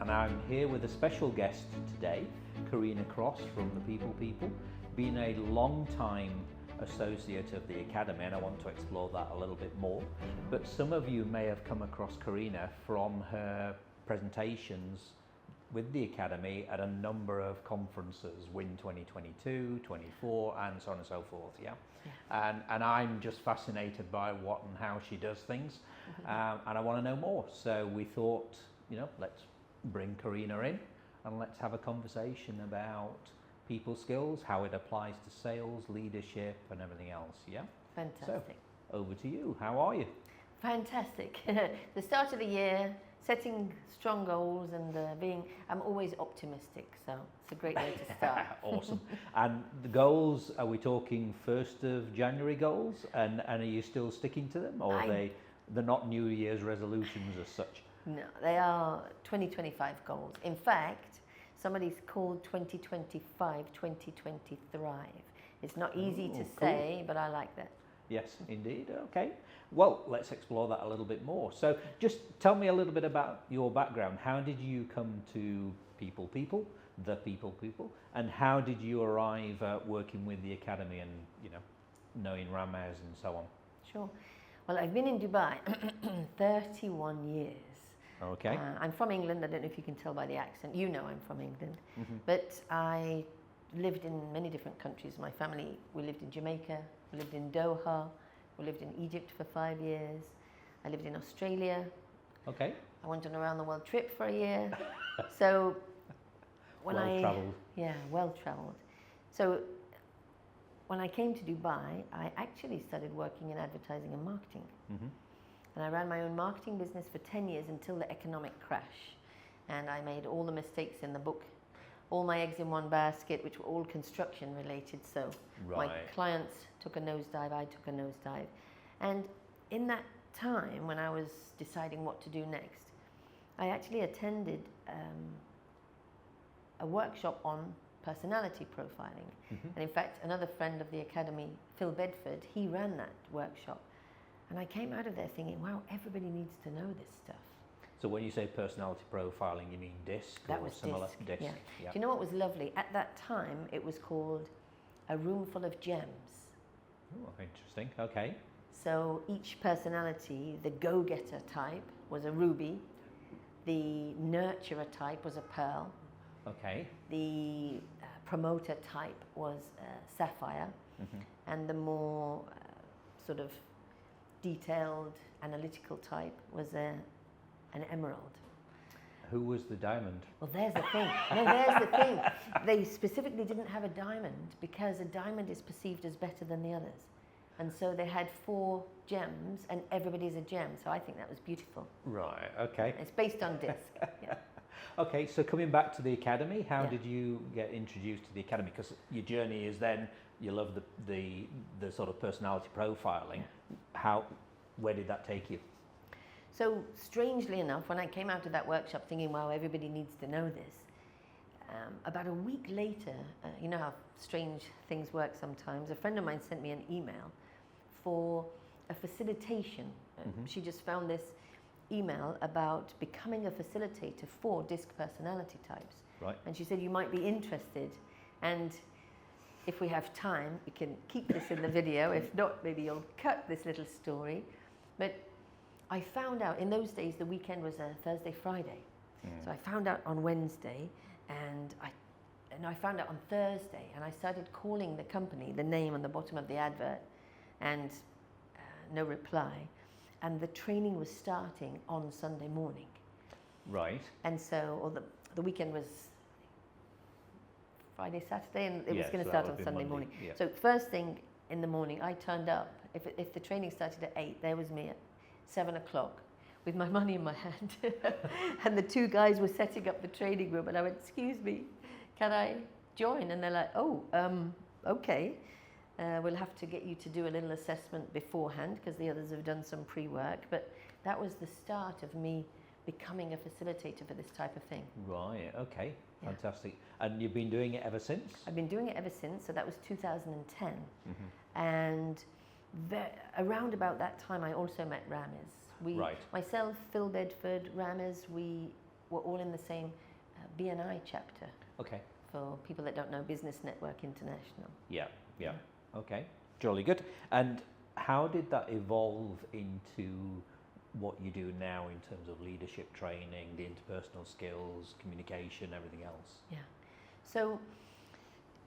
And I'm here with a special guest today, Corrina Cross from the People, been a long time associate of the Academy, and I want to explore that a little bit more. But some of you may have come across Corrina from her presentations with the Academy at a number of conferences, Win 2022, 24, and so on and so forth, yeah? And I'm just fascinated by what and how she does things, and I want to know more. So we thought, let's bring Corrina in and let's have a conversation about people skills, how it applies to sales, leadership, and everything else, yeah? Fantastic. So, over to you. How are you? Fantastic. The start of the year, setting strong goals and I'm always optimistic, so it's a great way to start. Awesome. And the goals, are we talking 1st of January goals? And are you still sticking to them? Or they're not New Year's resolutions as such? No, they are 2025 goals. In fact, somebody's called 2025, 2020 Thrive. It's not easy to say, but I like that. Yes, indeed. Okay. Well, let's explore that a little bit more. So just tell me a little bit about your background. How did you come to the People, and how did you arrive at working with the Academy and, knowing Ramez and so on? Sure. Well, I've been in Dubai 31 years. Okay. I'm from England. I don't know if you can tell by the accent. I'm from England. But I lived in many different countries. My family, we lived in Jamaica, we lived in Doha, we lived in Egypt for 5 years. I lived in Australia. Okay. I went on a round the world trip for a year. So when well-travelled. Yeah, well-travelled. So when I came to Dubai, I actually started working in advertising and marketing. And I ran my own marketing business for 10 years until the economic crash. And I made all the mistakes in the book, all my eggs in one basket, which were all construction related. So my clients took a nosedive, I took a nosedive. And in that time, when I was deciding what to do next, I actually attended a workshop on personality profiling. And in fact, another friend of the Academy, Phil Bedford, he ran that workshop. And I came out of there thinking, wow, everybody needs to know this stuff. So when you say personality profiling, you mean DISC that or was similar? DISC. Yeah. Do you know what was lovely? At that time, it was called A Room Full of Gems. Oh, interesting. Okay. So each personality, the go-getter type was a ruby, the nurturer type was a pearl, okay, the promoter type was a sapphire, and the more sort of detailed, analytical type was an emerald. Who was the diamond? Well, there's the thing. No, there's the thing. They specifically didn't have a diamond because a diamond is perceived as better than the others. And so they had 4 gems and everybody's a gem. So I think that was beautiful. Right, okay. It's based on DISC. Yeah. Okay, so coming back to the Academy, how did you get introduced to the Academy? Because your journey is then, you love the sort of personality profiling. Where did that take you? So strangely enough, when I came out of that workshop thinking, wow, everybody needs to know this, about a week later, you know how strange things work sometimes, a friend of mine sent me an email for a facilitation. She just found this email about becoming a facilitator for DISC personality types. Right. And she said, you might be interested. And if we have time, we can keep this in the video. If not, maybe you'll cut this little story. But I found out, in those days, the weekend was a Thursday, Friday. So I found out on Wednesday, and I found out on Thursday, and I started calling the company, the name on the bottom of the advert, and no reply. And the training was starting on Sunday morning. Right. And so, or the weekend was Friday, Saturday, and it was going to start on Sunday morning. Yeah. So first thing in the morning, I turned up. If the training started at 8, there was me at 7 o'clock with my money in my hand. And the 2 guys were setting up the training room, and I went, excuse me, can I join? And they're like, oh, okay. We'll have to get you to do a little assessment beforehand because the others have done some pre-work. But that was the start of me becoming a facilitator for this type of thing. Right, okay, Yeah. fantastic. And you've been doing it ever since? I've been doing it ever since, so that was 2010. And around about that time, I also met Ramez. Right. Myself, Phil Bedford, Ramez, we were all in the same BNI chapter. Okay. For people that don't know, Business Network International. Yeah, yeah. Okay, jolly good. And how did that evolve into what you do now in terms of leadership training, the interpersonal skills, communication, everything else? Yeah. So,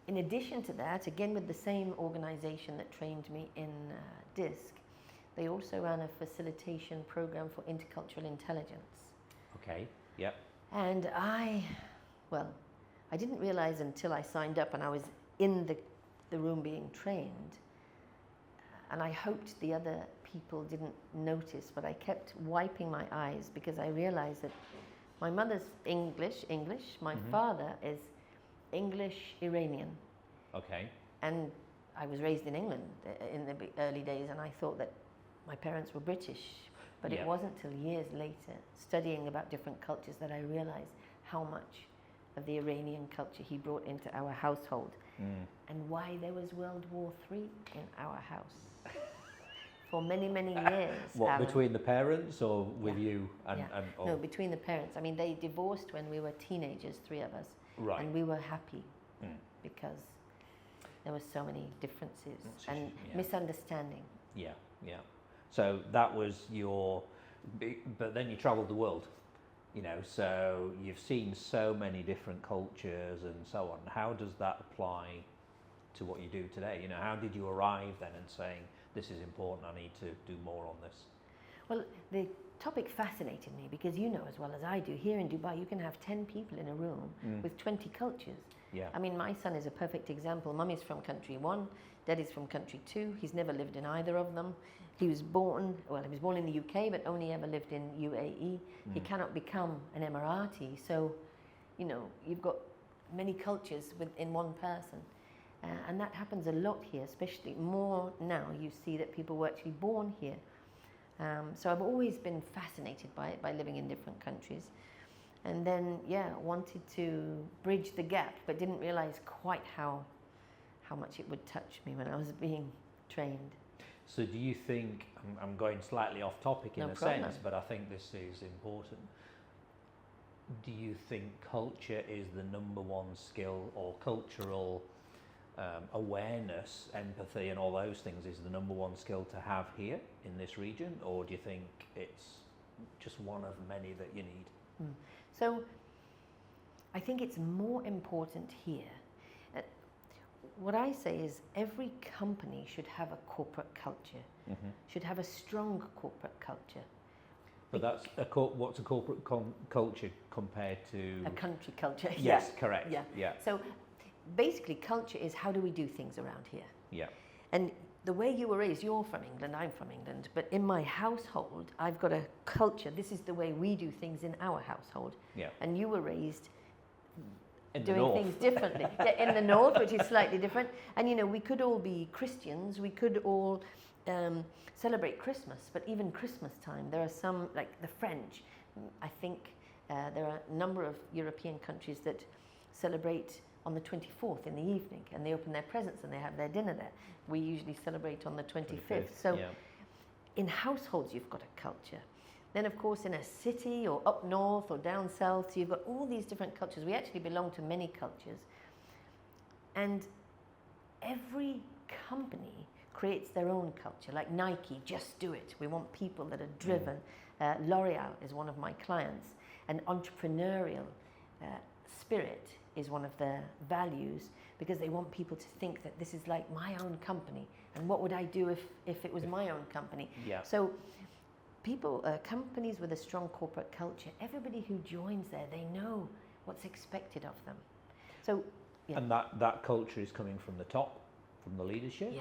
in addition to that, again with the same organization that trained me in DISC, they also ran a facilitation program for intercultural intelligence. Okay, yep. And I didn't realize until I signed up and I was in the room being trained, and I hoped the other people didn't notice, but I kept wiping my eyes because I realized that my mother's English, my father is English Iranian. Okay. And I was raised in England in the early days, and I thought that my parents were British, but it wasn't till years later, studying about different cultures, that I realized how much of the Iranian culture he brought into our household, and why there was World War III in our house for many, many years. What, between the parents or with you? No, between the parents. I mean, they divorced when we were teenagers, 3 of us, Right. and we were happy because there were so many differences and misunderstanding. Yeah, yeah. So that was but then you travelled the world, so you've seen so many different cultures and so on. How does that apply to what you do today? How did you arrive then and saying, this is important, I need to do more on this? Well, the topic fascinated me because as well as I do, here in Dubai, you can have 10 people in a room with 20 cultures. Yeah. I mean, my son is a perfect example. Mummy's from country 1, Daddy's from country 2. He's never lived in either of them. He was born in the UK, but only ever lived in UAE. He cannot become an Emirati. So, you've got many cultures within one person. And that happens a lot here, especially more now. You see that people were actually born here. So I've always been fascinated by it, by living in different countries. And then, wanted to bridge the gap, but didn't realize quite how much it would touch me when I was being trained. So do you think, I'm going slightly off topic in No a problem. sense, but I think this is important. Do you think culture is the number one skill, or cultural awareness, empathy and all those things is the number one skill to have here in this region? Or do you think it's just one of many that you need? So I think it's more important here. What I say is every company should have a corporate culture, should have a strong corporate culture. But that's what's a corporate culture compared to a country culture? Yes, correct. Yeah. So basically, culture is how do we do things around here? Yeah. And the way you were raised, you're from England, I'm from England, but in my household, I've got a culture. This is the way we do things in our household. Yeah. And you were raised in doing things differently. In the north, which is slightly different. And we could all be Christians, we could all celebrate Christmas, but even Christmas time, there are some, like the French, I think there are a number of European countries that celebrate on the 24th in the evening, and they open their presents and they have their dinner there. We usually celebrate on the 25th. So in households, you've got a culture. Then, of course, in a city or up north or down south, you've got all these different cultures. We actually belong to many cultures. And every company creates their own culture. Like Nike, just do it. We want people that are driven. L'Oreal is one of my clients. An entrepreneurial spirit is one of their values, because they want people to think that this is like my own company. And what would I do if it was my own company? Yeah. So companies with a strong corporate culture, everybody who joins there, they know what's expected of them. So, And that culture is coming from the top, from the leadership?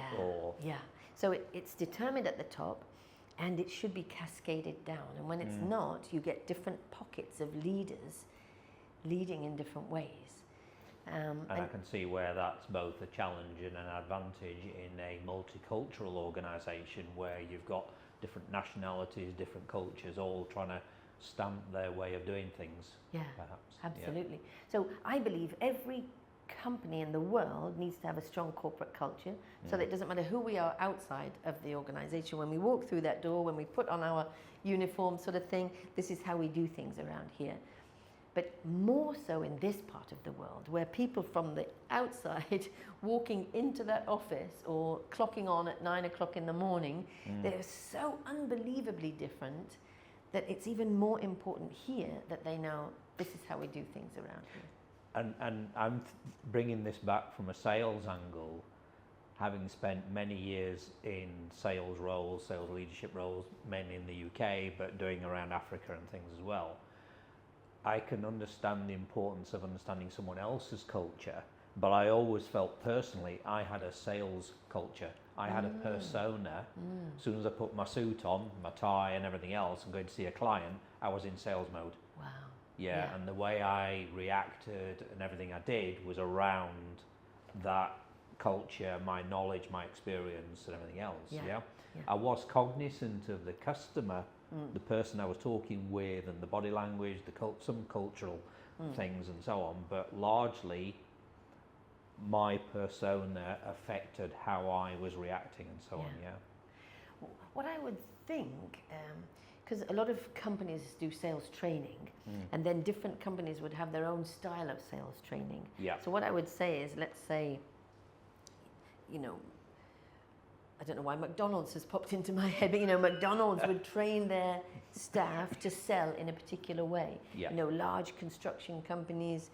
Yeah. So it's determined at the top, and it should be cascaded down. And when it's not, you get different pockets of leaders leading in different ways. And I can see where that's both a challenge and an advantage in a multicultural organisation where you've got different nationalities, different cultures, all trying to stamp their way of doing things. Yeah, perhaps. absolutely. So I believe every company in the world needs to have a strong corporate culture, so that it doesn't matter who we are outside of the organization. When we walk through that door, when we put on our uniform sort of thing, this is how we do things around here. But more so in this part of the world, where people from the outside walking into that office or clocking on at 9 o'clock in the morning, they're so unbelievably different that it's even more important here that they know this is how we do things around here. And I'm bringing this back from a sales angle, having spent many years in sales roles, sales leadership roles, mainly in the UK, but doing around Africa and things as well. I can understand the importance of understanding someone else's culture, but I always felt personally I had a sales culture. I had a persona. As soon as I put my suit on, my tie and everything else, and going to see a client, I was in sales mode. Wow. Yeah, and the way I reacted and everything I did was around that culture, my knowledge, my experience and everything else. Yeah. I was cognizant of the customer, the person I was talking with, and the body language, some cultural things and so on, but largely my persona affected how I was reacting and so on. What I would think, because a lot of companies do sales training, and then different companies would have their own style of sales training. So what I would say is, let's say, you know, I don't know why McDonald's has popped into my head, but you know, McDonald's would train their staff to sell in a particular way. You know, large construction companies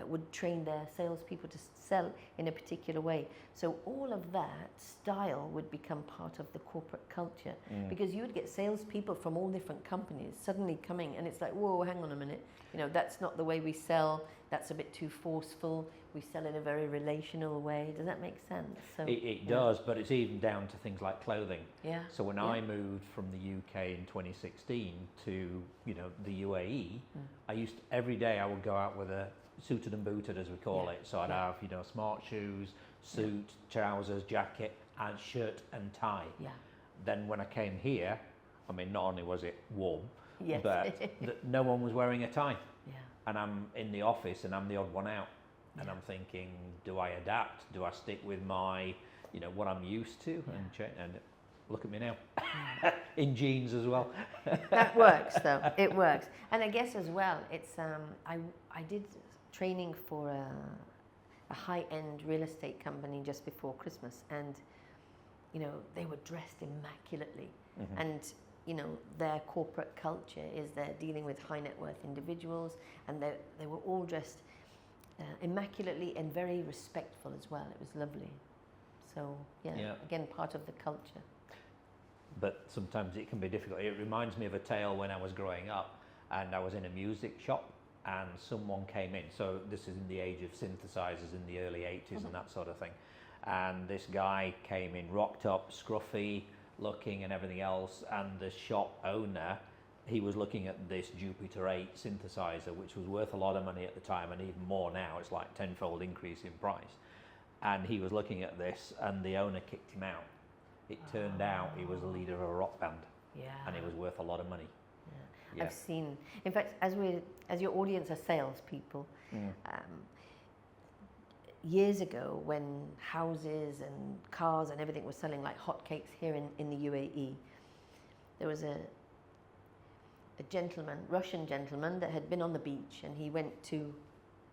would train their salespeople to sell in a particular way. So all of that style would become part of the corporate culture, because you would get salespeople from all different companies suddenly coming, and it's like, whoa, hang on a minute, you know, that's not the way we sell. That's a bit too forceful. We sell in a very relational way. Does that make sense? So it does, but it's even down to things like clothing. So when I moved from the UK in 2016 to, you know, the UAE, I used to, every day I would go out with a suited and booted, as we call it. So I'd have, you know, smart shoes, suit, trousers, jacket, and shirt and tie. Then when I came here, I mean, not only was it warm, but no one was wearing a tie. And I'm in the office and I'm the odd one out. And I'm thinking, do I adapt? Do I stick with my, you know, what I'm used to? And look at me now, in jeans as well. That works, though. It works. And I guess as well, it's I did training for a high-end real estate company just before Christmas, and you know, they were dressed immaculately, and you know, their corporate culture is they're dealing with high net worth individuals, and they were all dressed immaculately and very respectful as well. It was lovely. So again, part of the culture. But sometimes it can be difficult. It reminds me of a tale when I was growing up, and I was in a music shop, and someone came in. So this is in the age of synthesizers in the early 80s and that sort of thing. And this guy came in, rocked up, scruffy looking and everything else, and the shop owner, he was looking at this Jupiter 8 synthesizer, which was worth a lot of money at the time, and even more now. It's like 10-fold increase in price. And he was looking at this, and the owner kicked him out. It turned out he was the leader of a rock band, and it was worth a lot of money. I've seen, in fact, as your audience are salespeople, years ago when houses and cars and everything was selling like hotcakes here in the UAE, there was a gentleman, Russian gentleman, that had been on the beach, and he went to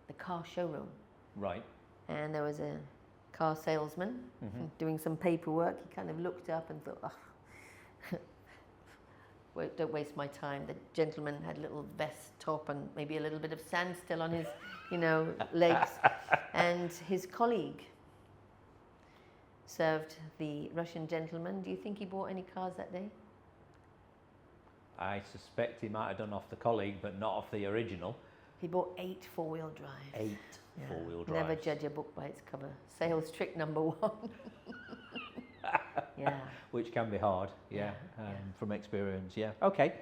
the car showroom. Right. And there was a car salesman doing some paperwork. He kind of looked up and thought, oh, don't waste my time. The gentleman had a little vest top and maybe a little bit of sand still on his, you know, legs. And his colleague served the Russian gentleman. Do you think he bought any cars that day? I suspect he might have done off the colleague, but not off the original. He bought 8 four-wheel drives. 8 four-wheel drives. Never judge a book by its cover. Sales trick number 1. Which can be hard, from experience, Okay,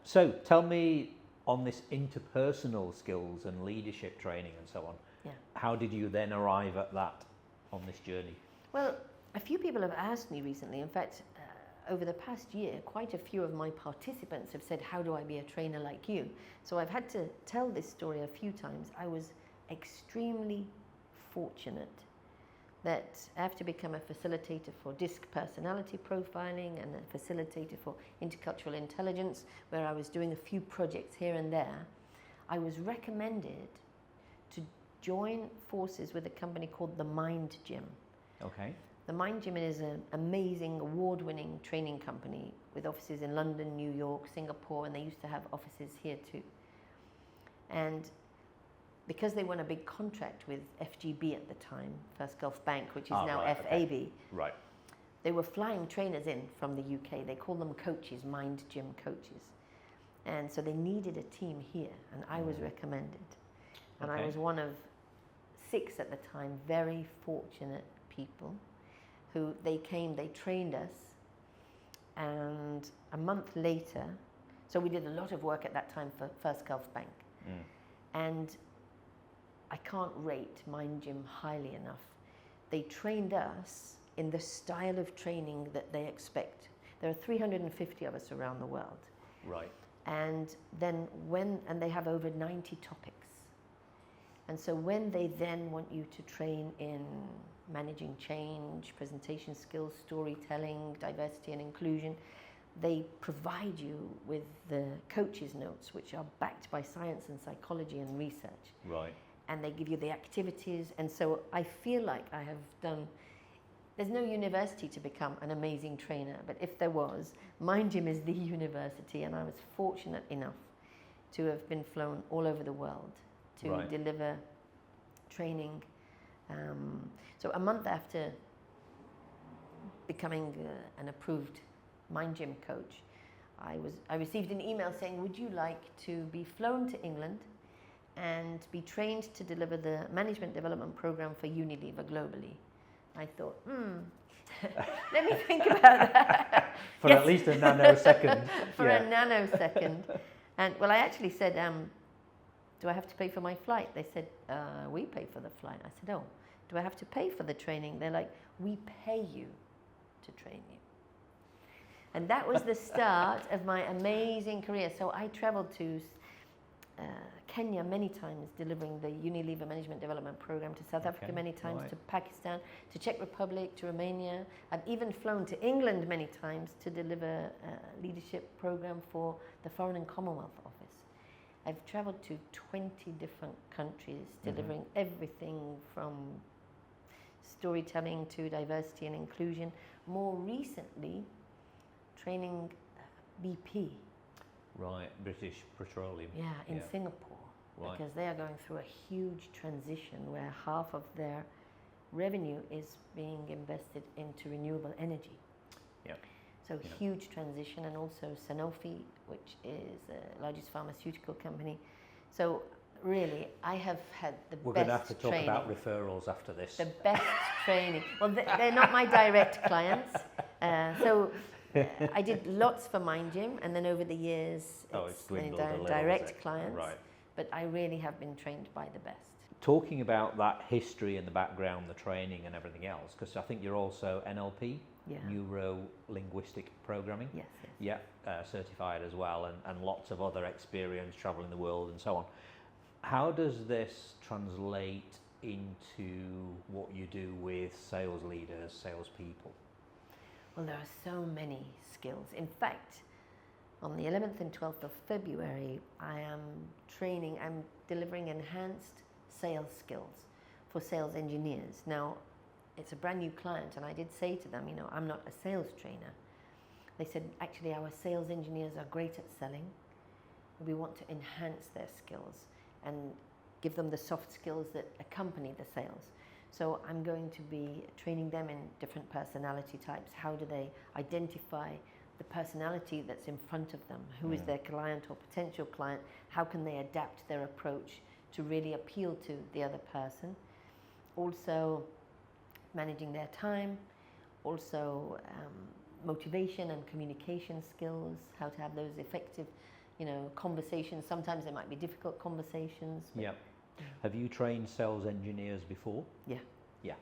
so tell me, on this interpersonal skills and leadership training and so on, how did you then arrive at that on this journey? Well, a few people have asked me recently. In fact, over the past year, quite a few of my participants have said, how do I be a trainer like you? So I've had to tell this story a few times. I was extremely fortunate that after become a facilitator for DISC personality profiling and a facilitator for intercultural intelligence, where I was doing a few projects here and there, I was recommended to join forces with a company called the Mind Gym. Okay. The Mind Gym is an amazing, award-winning training company with offices in London, New York, Singapore, and they used to have offices here too. And because they won a big contract with FGB at the time, First Gulf Bank, which is now right, FAB, okay. Right. They were flying trainers in from the UK. They call them coaches, Mind Gym coaches. And so they needed a team here, and I was recommended. And I was one of 6 at the time, very fortunate people who they trained us, and a month later, so we did a lot of work at that time for First Gulf Bank. And I can't rate Mind Gym highly enough. They trained us in the style of training that they expect. There are 350 of us around the world. Right. And then and they have over 90 topics. And so when they then want you to train in managing change, presentation skills, storytelling, diversity and inclusion, they provide you with the coach's notes, which are backed by science and psychology and research. Right. And they give you the activities. And so I feel like I have done, there's no university to become an amazing trainer, but if there was, Mind Gym is the university, and I was fortunate enough to have been flown all over the world to deliver training. So a month after becoming an approved Mind Gym coach, I received an email saying, would you like to be flown to England and be trained to deliver the management development program for Unilever globally? I thought, let me think about that. For at least a nanosecond. For a nanosecond. And well, I actually said, do I have to pay for my flight? They said, we pay for the flight. I said, oh, do I have to pay for the training? They're like, we pay you to train you. And that was the start of my amazing career. So I traveled to Kenya many times, delivering the Unilever Management Development Program, to South Africa many times, to Pakistan, to Czech Republic, to Romania. I've even flown to England many times to deliver a leadership program for the Foreign and Commonwealth Office. I've traveled to 20 different countries, delivering everything from storytelling to diversity and inclusion. More recently, training BP. Right, British Petroleum. Yeah, in Singapore. Right. Because they are going through a huge transition where half of their revenue is being invested into renewable energy. Yeah. So huge transition, and also Sanofi, which is the largest pharmaceutical company. So really, I have had the best training. We're going to have to talk about referrals after this. The best training. Well, they're not my direct clients. I did lots for Mind Gym, and then over the years, it's dwindled direct clients. Right. But I really have been trained by the best. Talking about that history and the background, the training and everything else, because I think you're also NLP, Neuro-Linguistic Programming. Yes. Yeah, certified as well, and lots of other experience traveling the world and so on. How does this translate into what you do with sales leaders, salespeople? Well, there are so many skills. In fact, on the 11th and 12th of February, I'm delivering enhanced sales skills for sales engineers. Now, it's a brand new client, and I did say to them, I'm not a sales trainer. They said, actually, our sales engineers are great at selling. We want to enhance their skills and give them the soft skills that accompany the sales. So I'm going to be training them in different personality types. How do they identify the personality that's in front of them? Who is their client or potential client? How can they adapt their approach to really appeal to the other person? Also managing their time, also motivation and communication skills, how to have those effective, conversations. Sometimes they might be difficult conversations. Yeah. Have you trained sales engineers before? Yeah. Yeah.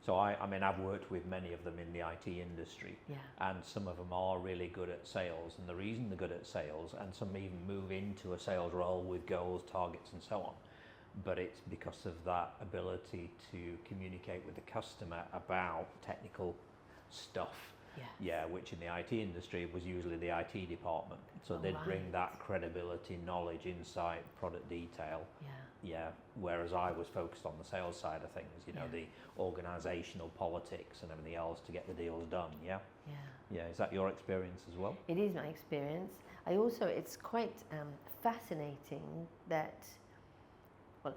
So I mean, I've worked with many of them in the IT industry, Yeah. and some of them are really good at sales. And the reason they're good at sales, and some even move into a sales role with goals, targets, and so on, but it's because of that ability to communicate with the customer about technical stuff. Yes. Yeah, which in the IT industry was usually the IT department. So they'd bring that credibility, knowledge, insight, product detail. Yeah. Yeah, whereas I was focused on the sales side of things, you know, Yeah. the organisational politics and everything else to get the deals done, yeah? Yeah. Yeah, is that your experience as well? It is my experience. I also, it's quite fascinating that, well,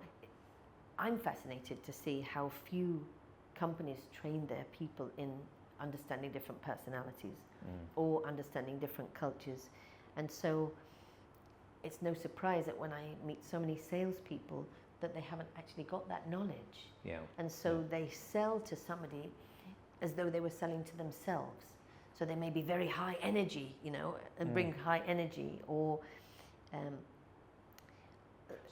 I'm fascinated to see how few companies train their people in understanding different personalities or understanding different cultures. And so it's no surprise that when I meet so many salespeople that they haven't actually got that knowledge. Yeah. And so they sell to somebody as though they were selling to themselves. So they may be very high energy, you know, and bring high energy, or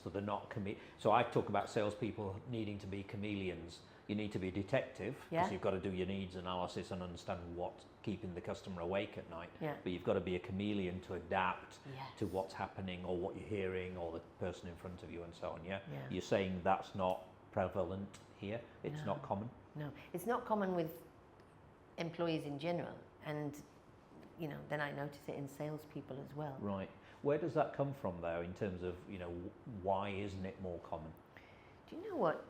So they're not so I talk about salespeople needing to be chameleons. You need to be a detective because Yeah. you've got to do your needs analysis and understand what's keeping the customer awake at night. Yeah. But you've got to be a chameleon to adapt Yes. to what's happening or what you're hearing or the person in front of you and so on. Yeah. Yeah. You're saying that's not prevalent here. It's No. not common. No, it's not common with employees in general, and you know, then I notice it in salespeople as well. Right. Where does that come from, though, in terms of, you know, why isn't it more common? Do you know what?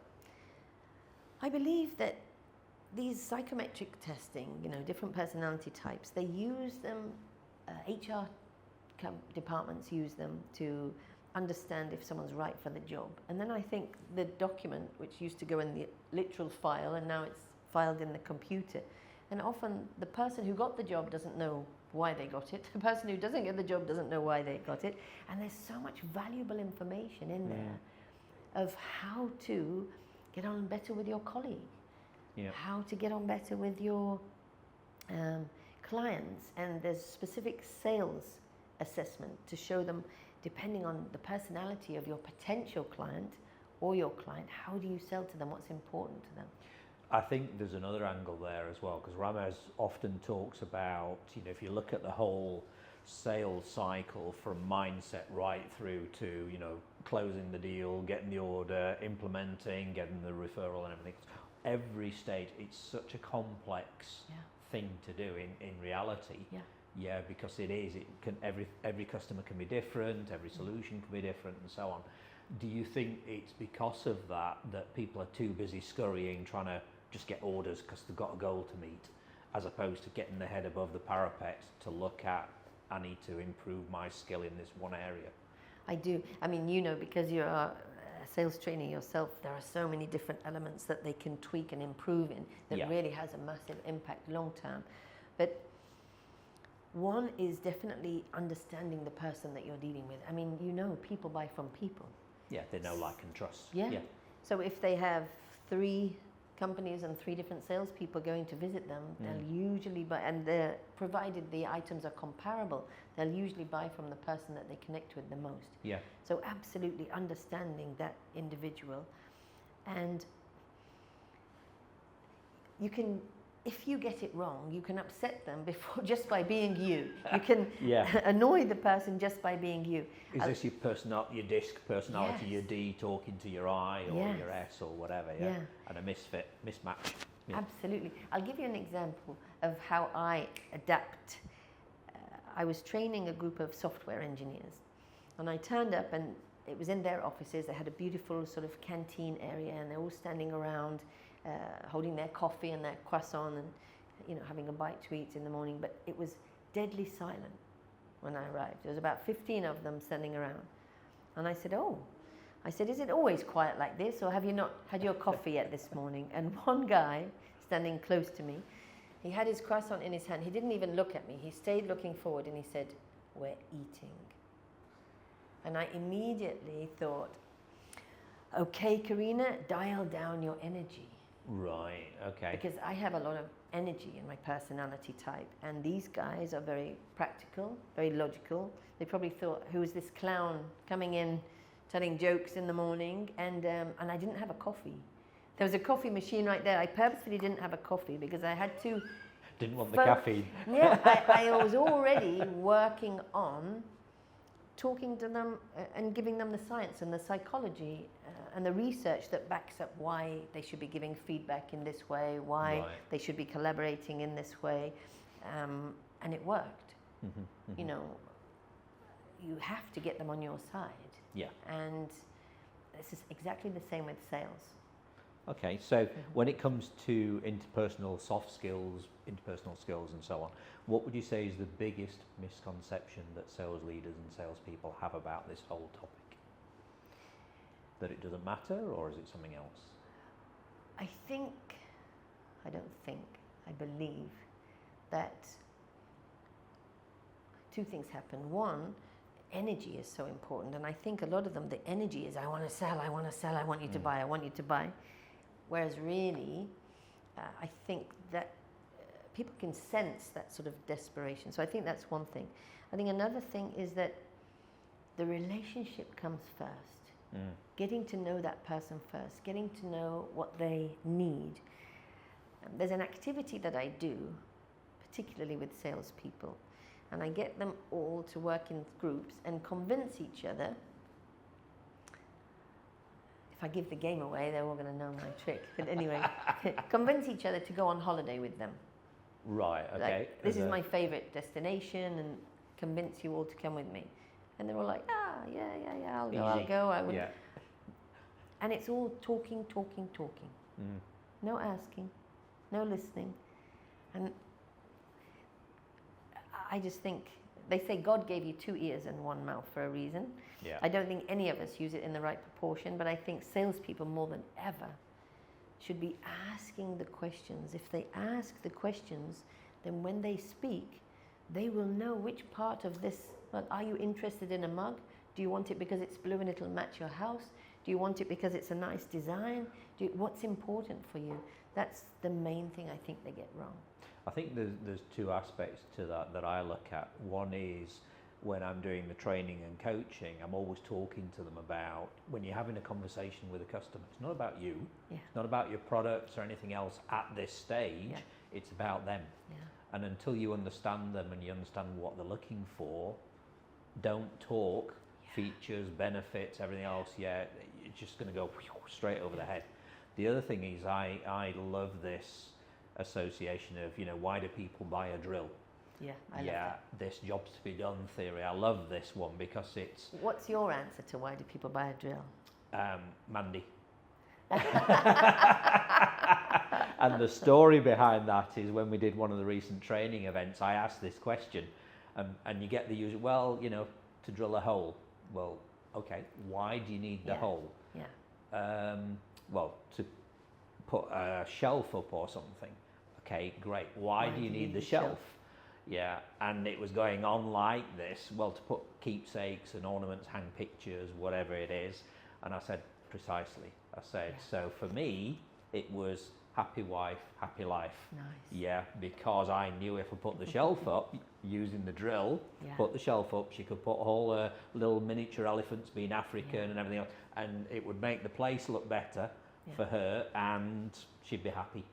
I believe that these psychometric testing, you know, different personality types, they use them, HR departments use them to understand if someone's right for the job. And then I think the document, which used to go in the literal file, and now it's filed in the computer. And often the person who got the job doesn't know why they got it. The person who doesn't get the job doesn't know why they got it. And there's so much valuable information in there of how to get on better with your colleague, how to get on better with your clients. And there's specific sales assessment to show them, depending on the personality of your potential client or your client, how do you sell to them, what's important to them. I think there's another angle there as well, because Ramez often talks about, you know, if you look at the whole sales cycle from mindset right through to, you know, closing the deal, getting the order, implementing, getting the referral and everything, every stage, it's such a complex thing to do in reality. Yeah, because it is. It can every customer can be different, every solution can be different, and so on. Do you think it's because of that people are too busy scurrying, trying to just get orders because they've got a goal to meet, as opposed to getting their head above the parapet to look at, I need to improve my skill in this one area? I do. I mean, you know, because you're a sales trainer yourself, there are so many different elements that they can tweak and improve in that really has a massive impact long term. But one is definitely understanding the person that you're dealing with. I mean, you know, people buy from people. Yeah, they know, like, and trust. Yeah. So if they have 3 companies and 3 different salespeople going to visit them, they'll usually buy, and provided the items are comparable, they'll usually buy from the person that they connect with the most. Yeah. So absolutely understanding that individual. And you can, if you get it wrong, you can upset them before just by being you. You can annoy the person just by being you. Is this your disc personality, your D talking to your I or your S or whatever, and a mismatch? Yeah. Absolutely. I'll give you an example of how I adapt. I was training a group of software engineers, and I turned up, and it was in their offices. They had a beautiful sort of canteen area, and they're all standing around holding their coffee and their croissant and, you know, having a bite to eat in the morning. But it was deadly silent when I arrived. There was about 15 of them standing around. And I said, is it always quiet like this, or have you not had your coffee yet this morning? And one guy standing close to me, he had his croissant in his hand. He didn't even look at me. He stayed looking forward, and he said, "We're eating." And I immediately thought, okay, Corrina, dial down your energy. Right, okay. Because I have a lot of energy in my personality type, and these guys are very practical, very logical. They probably thought, who is this clown coming in telling jokes in the morning? And I didn't have a coffee. There was a coffee machine right there. I purposefully didn't have a coffee because I had to. Didn't want the caffeine. Yeah, I was already working on talking to them and giving them the science and the psychology and the research that backs up why they should be giving feedback in this way, why they should be collaborating in this way, and it worked. You know, you have to get them on your side. Yeah. And this is exactly the same with sales. Okay, so when it comes to interpersonal soft skills, interpersonal skills and so on, what would you say is the biggest misconception that sales leaders and salespeople have about this whole topic? That it doesn't matter, or is it something else? I believe that two things happen. One, energy is so important, and I think a lot of them, the energy is, I want to sell, I want to sell, I want you to buy, I want you to buy. Whereas really, I think that people can sense that sort of desperation. So I think that's one thing. I think another thing is that the relationship comes first. Getting to know that person first, getting to know what they need. There's an activity that I do, particularly with salespeople, and I get them all to work in groups and convince each other. If I give the game away, they're all going to know my trick. But anyway, convince each other to go on holiday with them. Right, okay. Like, this is my favorite destination, and convince you all to come with me. And they're all like, yeah, I'll go. I would. Yeah. And it's all talking. No asking, no listening. And I just think, they say God gave you 2 ears and 1 mouth for a reason. Yeah. I don't think any of us use it in the right proportion, but I think salespeople more than ever should be asking the questions. If they ask the questions, then when they speak, they will know which part of this. Well, are you interested in a mug? Do you want it because it's blue and it'll match your house? Do you want it because it's a nice design? What's important for you? That's the main thing I think they get wrong. I think there's 2 aspects to that I look at. One is when I'm doing the training and coaching, I'm always talking to them about when you're having a conversation with a customer, it's not about you, it's not about your products or anything else at this stage, it's about them. And until you understand them and you understand what they're looking for, don't talk features, benefits, everything else, it's just going to go straight over the head. The other thing is I love this association of, you know, why do people buy a drill? I love that. This job's to be done theory. I love this one because it's... What's your answer to why do people buy a drill? Mandy. And the story behind that is when we did one of the recent training events, I asked this question, and you get the usual, well, you know, to drill a hole. Well, okay, why do you need the hole? Well, to put a shelf up or something. Okay, great. Why do you need the shelf? Yeah, and it was going on like this. Well, to put keepsakes and ornaments, hang pictures, whatever it is. And I said, precisely. I said, so for me, it was happy wife, happy life. Nice. Yeah, because I knew if I put the shelf up using the drill, put the shelf up, she could put all her little miniature elephants being African and everything else, and it would make the place look better for her, and she'd be happy.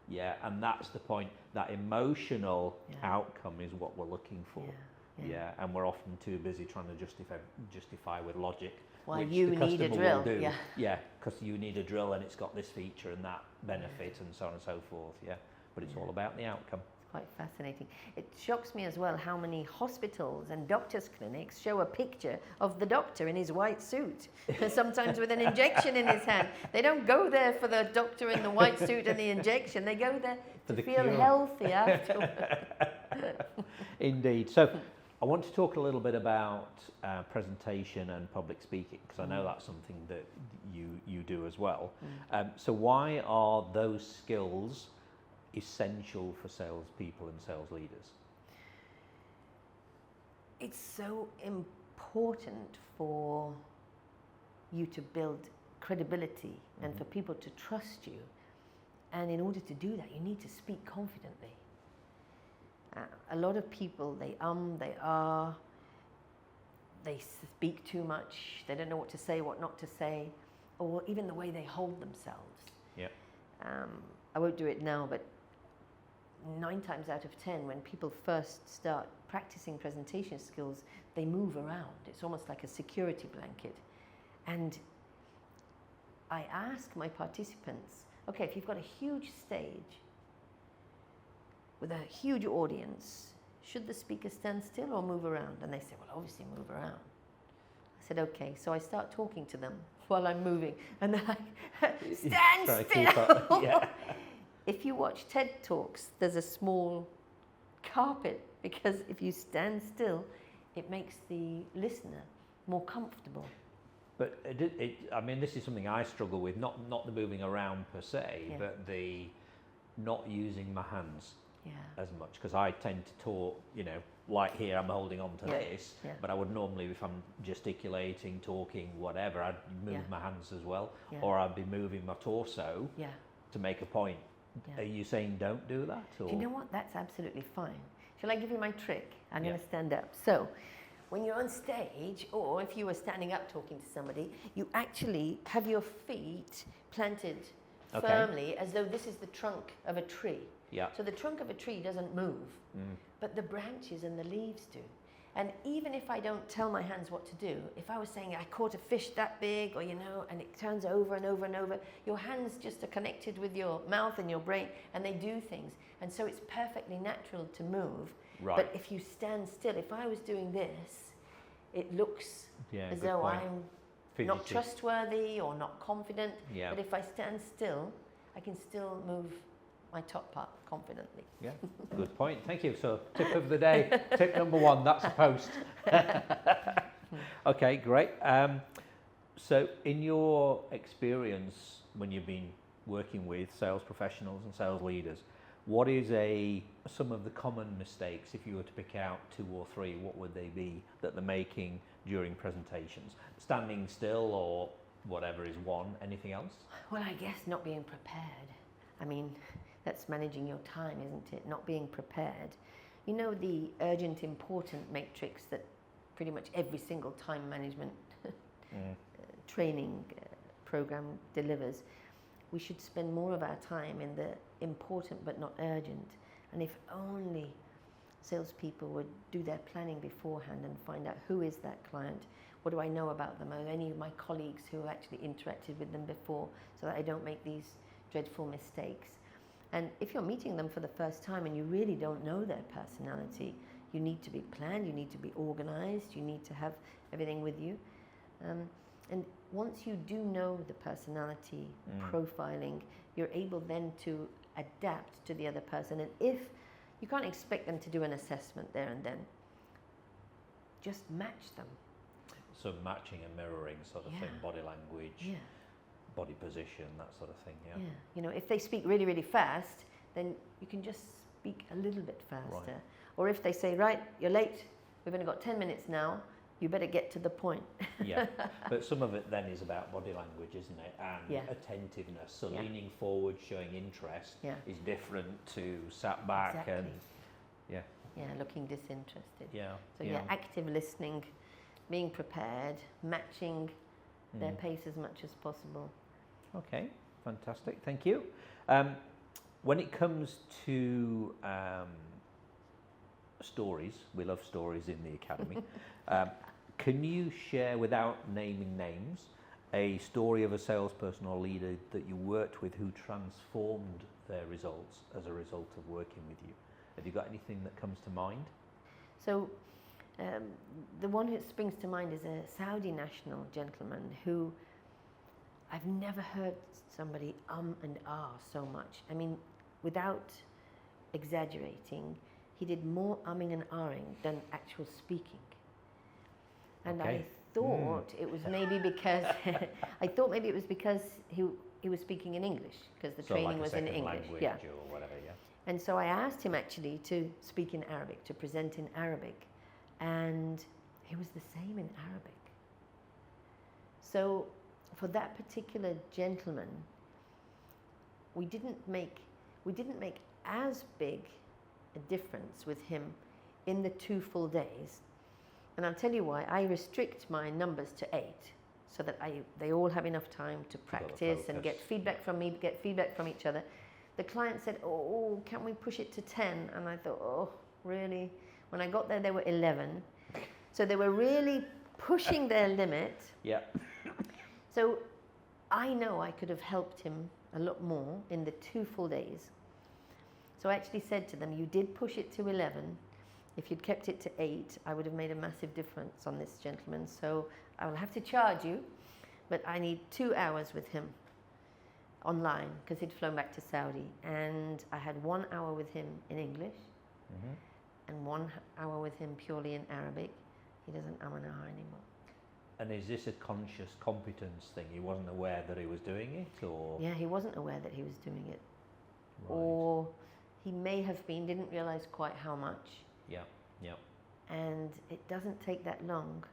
Yeah, and that's the point. That emotional outcome is what we're looking for. And we're often too busy trying to justify with logic. Why you need a drill. Because you need a drill and it's got this feature and that benefit and so on and so forth. But it's all about the outcome. It's quite fascinating. It shocks me as well how many hospitals and doctors' clinics show a picture of the doctor in his white suit, sometimes with an injection in his hand. They don't go there for the doctor in the white suit and the injection. They go there to feel healthy afterwards. Indeed. So I want to talk a little bit about presentation and public speaking, because I know that's something that you do as well. So why are those skills essential for salespeople and sales leaders? It's so important for you to build credibility and for people to trust you. And in order to do that, you need to speak confidently. A lot of people, they speak too much, they don't know what to say, what not to say, or even the way they hold themselves. Yeah. I won't do it now, but 9 times out of 10, when people first start practicing presentation skills, they move around. It's almost like a security blanket. And I ask my participants, okay, if you've got a huge stage with a huge audience, should the speaker stand still or move around? And they say, well, obviously move around. I said, okay. So I start talking to them while I'm moving. And they're like, stand still. Yeah. If you watch TED Talks, there's a small carpet, because if you stand still, it makes the listener more comfortable. But I mean, this is something I struggle with, not the moving around per se, Yeah. but the not using my hands Yeah. as much, because I tend to talk, you know, like here I'm holding on to Yeah. this, Yeah. but I would normally, if I'm gesticulating, talking, whatever, I'd move Yeah. my hands as well, Yeah. or I'd be moving my torso Yeah. to make a point. Yeah. Are you saying don't do that? Or? Do you know what? That's absolutely fine. Shall I give you my trick? I'm Yeah. going to stand up. So, when you're on stage, or if you were standing up talking to somebody, you actually have your feet planted Okay. firmly as though this is the trunk of a tree. Yeah. So the trunk of a tree doesn't move, but the branches and the leaves do. And even if I don't tell my hands what to do, if I was saying I caught a fish that big, or you know, and it turns over and over and over, your hands just are connected with your mouth and your brain, and they do things. And so it's perfectly natural to move. Right. But if you stand still, if I was doing this, it looks Yeah, as good though point. I'm not Fidgety. trustworthy or not confident. Yeah. But if I stand still, I can still move my top part confidently. Yeah, good point. Thank you. So, tip of the day, tip number 1, that's a post. Okay, great. So, in your experience, when you've been working with sales professionals and sales leaders, what is some of the common mistakes, if you were to pick out 2 or 3, what would they be that they're making during presentations? Standing still or whatever is one. Anything else? Well, I guess not being prepared. I mean, that's managing your time, isn't it? Not being prepared. You know the urgent, important matrix that pretty much every single time management training program delivers. We should spend more of our time in the important but not urgent. And if only salespeople would do their planning beforehand and find out who is that client, what do I know about them, are any of my colleagues who have actually interacted with them before, so that I don't make these dreadful mistakes. And if you're meeting them for the first time and you really don't know their personality, you need to be planned, you need to be organized, you need to have everything with you. And once you do know the personality profiling, you're able then to adapt to the other person. And if you can't expect them to do an assessment there and then, just match them. So matching and mirroring sort of thing, body language, body position, that sort of thing, yeah. You know, if they speak really, really fast, then you can just speak a little bit faster. Right. Or if they say, right, you're late, we've only got 10 minutes now, you better get to the point. Yeah, but some of it then is about body language, isn't it? And attentiveness. So leaning forward, showing interest is different to sat back and looking disinterested. Yeah. So active listening, being prepared, matching their pace as much as possible. Okay, fantastic. Thank you. When it comes to stories, we love stories in the academy. Can you share, without naming names, a story of a salesperson or leader that you worked with who transformed their results as a result of working with you? Have you got anything that comes to mind? So the one that springs to mind is a Saudi national gentleman who I've never heard somebody and ah so much. I mean, without exaggerating, he did more umming and ahhing than actual speaking. And I thought it was maybe because he was speaking in English, because the training was in English. Or whatever, And so I asked him actually to speak in Arabic, to present in Arabic, and he was the same in Arabic. So for that particular gentleman, we didn't make as big a difference with him in the 2 full days. And I'll tell you why. I restrict my numbers to 8, so that they all have enough time to practice and get feedback from me, get feedback from each other. The client said, oh, can we push it to 10? And I thought, oh, really? When I got there, they were 11. So they were really pushing their limit. Yeah. So I know I could have helped him a lot more in the 2 full days. So I actually said to them, you did push it to 11. If you'd kept it to 8, I would have made a massive difference on this gentleman. So I will have to charge you, but I need 2 hours with him online, because he'd flown back to Saudi. And I had 1 hour with him in English, and 1 hour with him purely in Arabic. He doesn't Amanaha anymore. And is this a conscious competence thing? He wasn't aware that he was doing it, or? Yeah, he wasn't aware that he was doing it. Right. Or he may have been, didn't realize quite how much. Yeah, yeah. And it doesn't take that long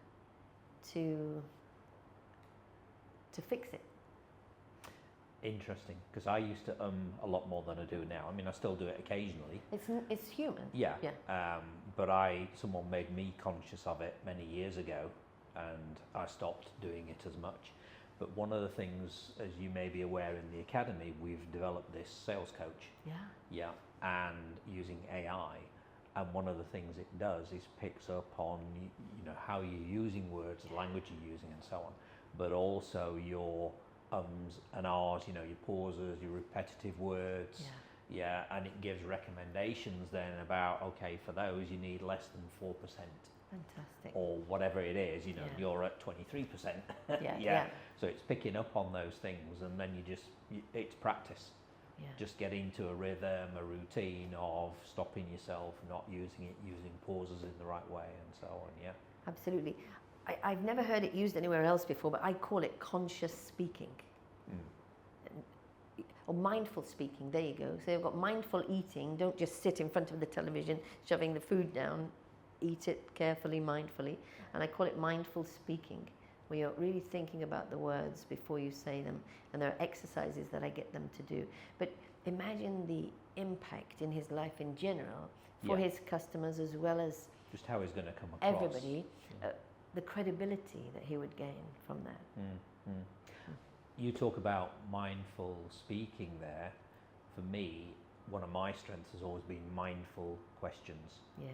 to fix it. Interesting, because I used to a lot more than I do now. I mean, I still do it occasionally. It's human. Yeah. Yeah. But someone made me conscious of it many years ago, and I stopped doing it as much. But one of the things, as you may be aware, in the academy, we've developed this sales coach. Yeah. Yeah, and using AI. And one of the things it does is picks up on how you're using words, the language you're using, and so on, but also your ums and ahs, your pauses, your repetitive words. Yeah, and it gives recommendations then about, okay, for those you need less than 4%. Fantastic. Or whatever it is, you're at 23%. Yeah. So it's picking up on those things, and then it's practice. Yeah. Just get into a rhythm, a routine of stopping yourself, not using it, using pauses in the right way, and so on. Yeah. Absolutely. I've never heard it used anywhere else before, but I call it conscious speaking. Or mindful speaking, there you go. So you've got mindful eating. Don't just sit in front of the television shoving the food down. Eat it carefully, mindfully. And I call it mindful speaking, where you're really thinking about the words before you say them. And there are exercises that I get them to do. But imagine the impact in his life in general for his customers, as well as just how he's going to come across. Everybody, the credibility that he would gain from that. You talk about mindful speaking there. For me, one of my strengths has always been mindful questions. Yeah.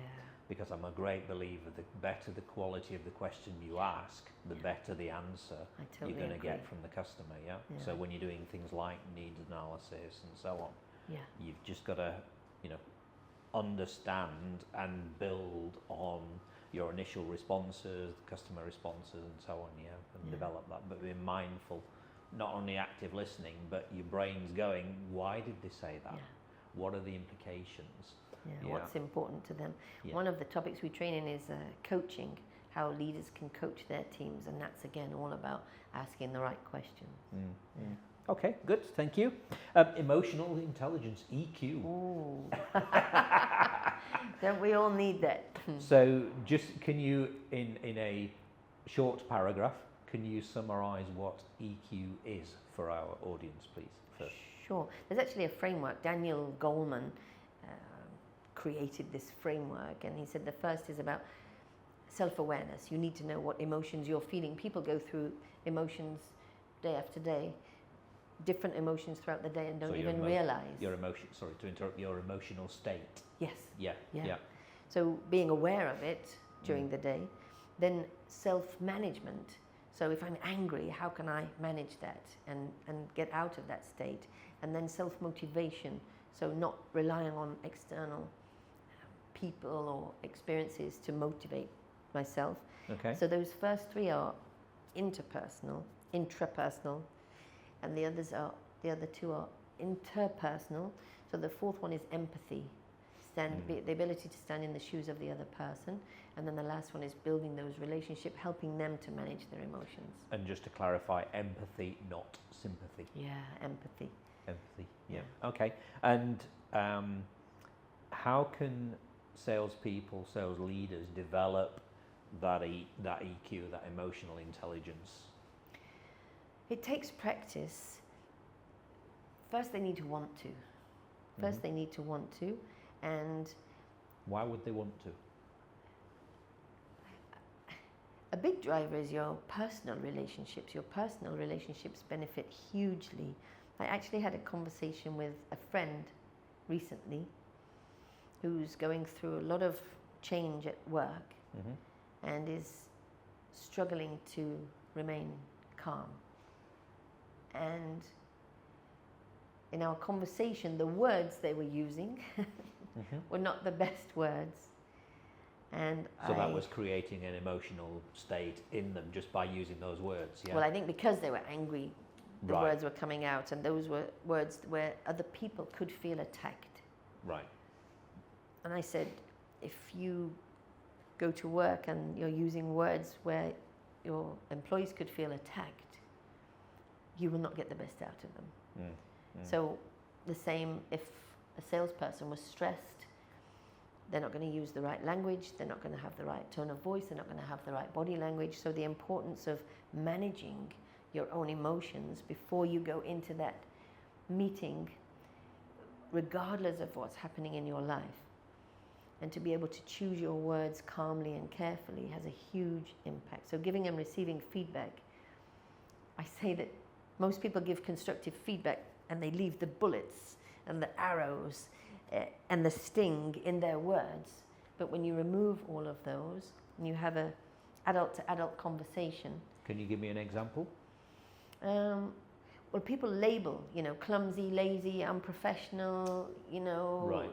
Because I'm a great believer, the better the quality of the question you ask, the better the answer you're going to get from the customer. Yeah? So when you're doing things like needs analysis and so on, you've just got to, understand and build on your initial responses, customer responses, and so on. And develop that. But being mindful, not only active listening, but your brain's going, why did they say that? What are the implications? What's important to them. One of the topics we train in is coaching, how leaders can coach their teams, and that's again all about asking the right questions. Okay, good, thank you. Emotional intelligence, EQ. Ooh. Don't we all need that? So just can you, in a short paragraph, can you summarise what EQ is for our audience, please? First. Sure. There's actually a framework. Daniel Goleman created this framework, and he said the first is about self-awareness. You need to know what emotions you're feeling. People go through emotions day after day, different emotions throughout the day, and don't even realize. Your emotion, sorry to interrupt, your emotional state. Yes. Yeah. So being aware of it during the day, then self-management. So if I'm angry, how can I manage that and get out of that state? And then self-motivation. So not relying on external people or experiences to motivate myself. Okay. So those first 3 are interpersonal, intrapersonal, and the other 2 are interpersonal. So the 4th one is empathy, the ability to stand in the shoes of the other person. And then the last one is building those relationships, helping them to manage their emotions. And just to clarify, empathy, not sympathy. Yeah, empathy. Empathy, yeah. Okay. And how can salespeople, sales leaders develop that EQ, that emotional intelligence? It takes practice. First, they need to want to. They need to want to. And why would they want to? A big driver is your personal relationships. Your personal relationships benefit hugely. I actually had a conversation with a friend recently who's going through a lot of change at work and is struggling to remain calm. And in our conversation, the words they were using were not the best words. And so that was creating an emotional state in them just by using those words, yeah? Well, I think because they were angry, the Right. words were coming out, and those were words where other people could feel attacked. Right. And I said, if you go to work and you're using words where your employees could feel attacked, you will not get the best out of them. So the same if a salesperson was stressed, they're not going to use the right language, they're not going to have the right tone of voice, they're not going to have the right body language. So the importance of managing your own emotions before you go into that meeting, regardless of what's happening in your life. And to be able to choose your words calmly and carefully has a huge impact. So giving and receiving feedback, I say that most people give constructive feedback and they leave the bullets and the arrows and the sting in their words. But when you remove all of those and you have a adult to adult conversation. Can you give me an example? Well, people label, clumsy, lazy, unprofessional, Right.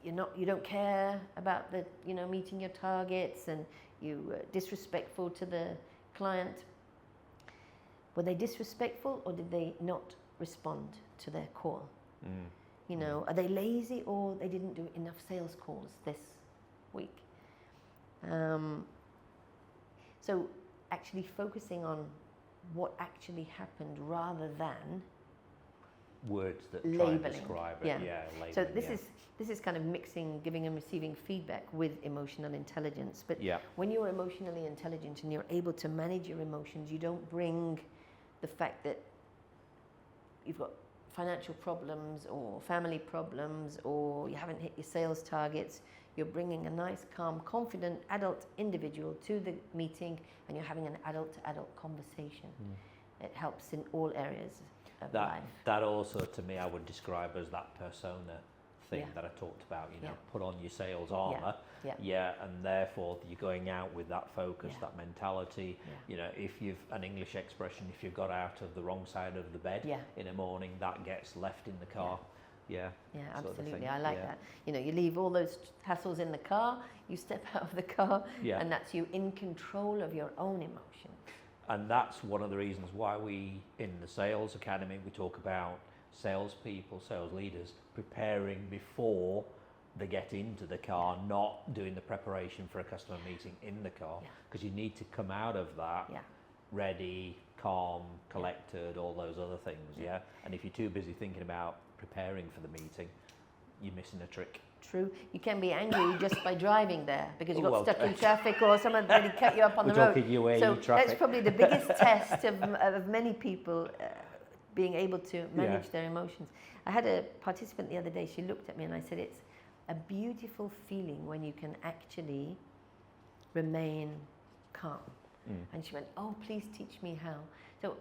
you don't care about the, meeting your targets, and you disrespectful to the client. Were they disrespectful, or did they not respond to their call? Are they lazy, or they didn't do enough sales calls this week? So actually focusing on what actually happened rather than Words that labeling. try and describe it. Yeah. Labeling, So this is kind of mixing giving and receiving feedback with emotional intelligence. But when you're emotionally intelligent and you're able to manage your emotions, you don't bring the fact that you've got financial problems or family problems or you haven't hit your sales targets. You're bringing a nice, calm, confident adult individual to the meeting, and you're having an adult-to-adult conversation. It helps in all areas of life. That also, to me, I would describe as that persona thing that I talked about. Put on your sales armor, and therefore you're going out with that focus, that mentality. If you've an English expression, if you've got out of the wrong side of the bed in the morning, that gets left in the car. Yeah, absolutely. I like that. You leave all those hassles in the car, you step out of the car, and that's you in control of your own emotions. And that's one of the reasons why we, in the Sales Academy, we talk about salespeople, sales leaders, preparing before they get into the car, not doing the preparation for a customer meeting in the car, because you need to come out of that ready, calm, collected, all those other things, And if you're too busy thinking about preparing for the meeting, you're missing a trick. True. You can be angry just by driving there because you got stuck in traffic or someone really cut you up on the road. So that's probably the biggest test of many people being able to manage their emotions. I had a participant the other day, she looked at me and I said, it's a beautiful feeling when you can actually remain calm. And she went, oh, please teach me how. So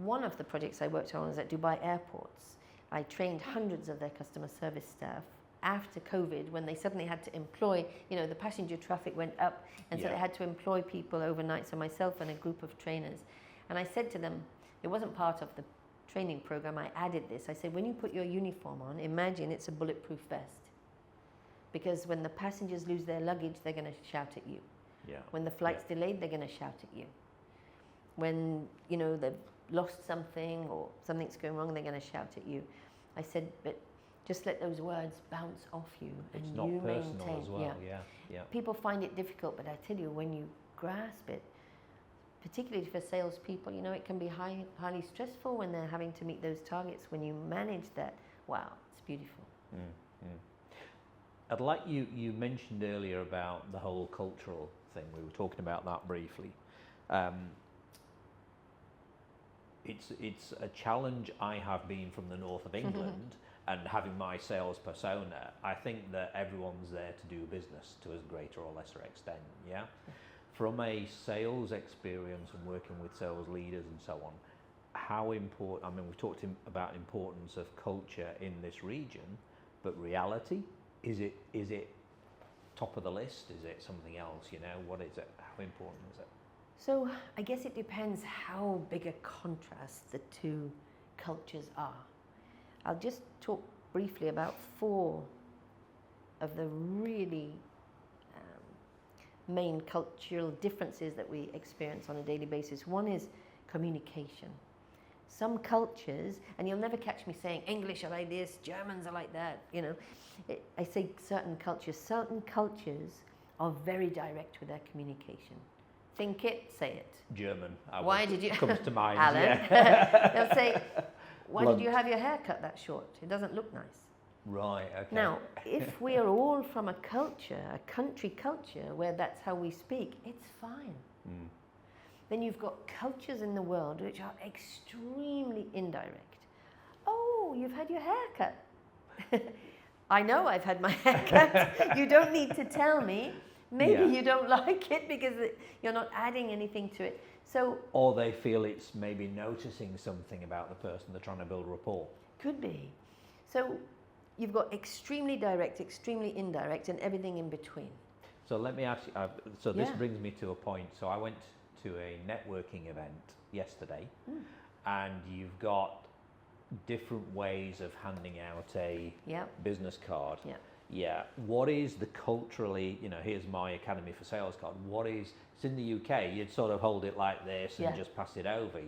one of the projects I worked on was at Dubai airports. I trained hundreds of their customer service staff after COVID, when they suddenly had to employ, the passenger traffic went up, and so they had to employ people overnight, so myself and a group of trainers. And I said to them, it wasn't part of the training program, I added this. I said, when you put your uniform on, imagine it's a bulletproof vest. Because when the passengers lose their luggage, they're going to shout at you. When the flight's delayed, they're going to shout at you. When, they've lost something or something's going wrong, they're going to shout at you. I said, but just let those words bounce off you, and it's not you personal maintain. as well. People find it difficult, but I tell you, when you grasp it, particularly for salespeople, it can be highly stressful when they're having to meet those targets. When you manage that, wow, it's beautiful. I'd like you mentioned earlier about the whole cultural thing. We were talking about that briefly. It's a challenge I have been from the north of England and having my sales persona, I think that everyone's there to do business to a greater or lesser extent, yeah? From a sales experience and working with sales leaders and so on, how important, I mean, we've talked about importance of culture in this region, but reality, is it top of the list? Is it something else, you know? What is it? How important is it? So I guess it depends how big a contrast the two cultures are. I'll just talk briefly about 4 of the really main cultural differences that we experience on a daily basis. One is communication. Some cultures, and you'll never catch me saying English are like this, Germans are like that, you know. I say certain cultures are very direct with their communication. Think it, say it. German. Why did you comes to mind. Alan, Yeah. they'll say, why Blunt. did you have your hair cut that short? It doesn't look nice. Right, okay. Now, if we are all from a culture, a country culture, where that's how we speak, it's fine. Then you've got cultures in the world which are extremely indirect. Oh, you've had your hair cut. I know I've had my hair cut. You don't need to tell me. Maybe you don't like it because you're not adding anything to it. So, or they feel it's maybe noticing something about the person they're trying to build rapport. Could be. So you've got extremely direct, extremely indirect, and everything in between. So let me ask you, this brings me to a point. So I went to a networking event yesterday, and you've got different ways of handing out a business card. Yeah. What is the culturally, you know, here's my Academy for Sales card. What is, it's in the UK, you'd sort of hold it like this and just pass it over,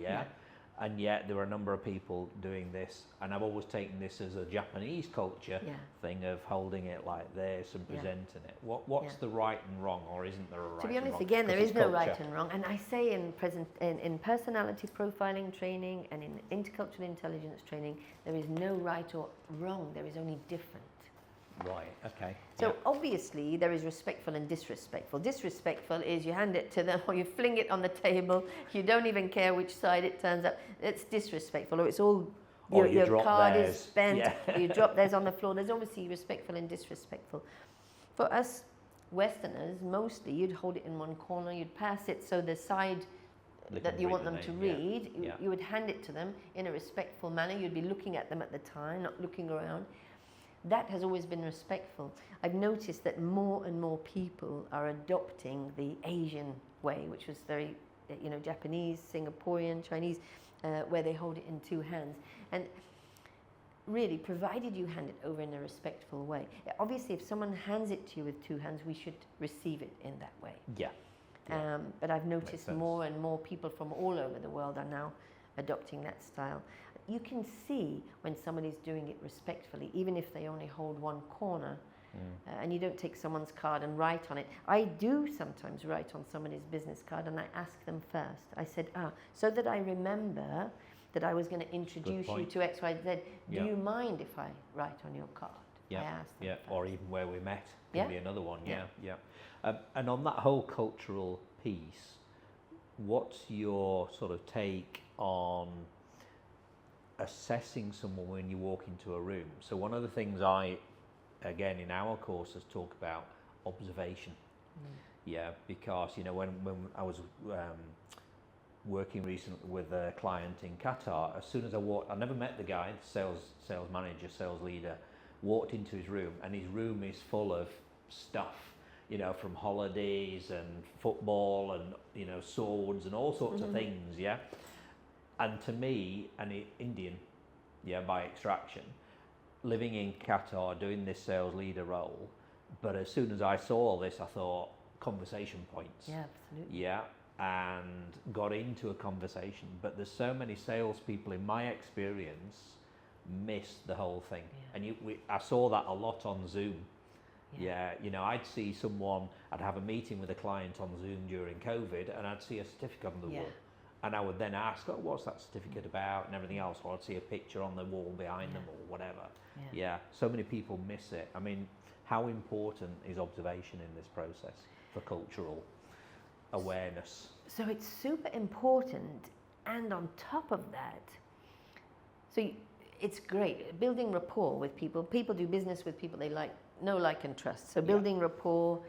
And yet there are a number of people doing this, and I've always taken this as a Japanese culture thing of holding it like this and presenting it. What's the right and wrong, or isn't there a right and wrong? To be honest, again, there is no right and wrong. And I say in personality profiling training and in intercultural intelligence training, there is no right or wrong, there is only different. Right, okay. So obviously there is respectful and disrespectful. Disrespectful is you hand it to them or you fling it on the table. You don't even care which side it turns up. It's disrespectful, or it's all your card is spent. You drop theirs on the floor. There's obviously respectful and disrespectful. For us Westerners, mostly you'd hold it in one corner. You'd pass it so the side that you want them to read, you would hand it to them in a respectful manner. You'd be looking at them at the time, not looking around. That has always been respectful. I've noticed that more and more people are adopting the Asian way, which was very, Japanese, Singaporean, Chinese, where they hold it in 2 hands. And really, provided you hand it over in a respectful way. Obviously, if someone hands it to you with 2 hands, we should receive it in that way. But I've noticed more and more people from all over the world are now adopting that style. You can see when somebody's doing it respectfully, even if they only hold one corner, and you don't take someone's card and write on it. I do sometimes write on somebody's business card, and I ask them first. I said, so that I remember that I was going to introduce you to X, Y, Z. Do you mind if I write on your card? I ask them first. Or even where we met could be another one. And on that whole cultural piece, what's your sort of take on assessing someone when you walk into a room? So one of the things again in our courses talk about observation. Because when I was working recently with a client in Qatar, as soon as I never met the guy, the sales manager, sales leader, walked into his room, and his room is full of stuff, from holidays and football and swords and all sorts of things, And to me, an Indian, by extraction, living in Qatar, doing this sales leader role, but as soon as I saw all this, I thought, conversation points. Absolutely. And got into a conversation. But there's so many salespeople, in my experience, miss the whole thing. And I saw that a lot on Zoom. I'd see someone, I'd have a meeting with a client on Zoom during COVID, and I'd see a certificate on the wall. And I would then ask, what's that certificate about and everything else, or I'd see a picture on the wall behind them or whatever. So many people miss it. I mean, how important is observation in this process for cultural awareness? So it's super important, and on top of that, so it's great. Building rapport with people. People do business with people they know, like, and trust. So building rapport,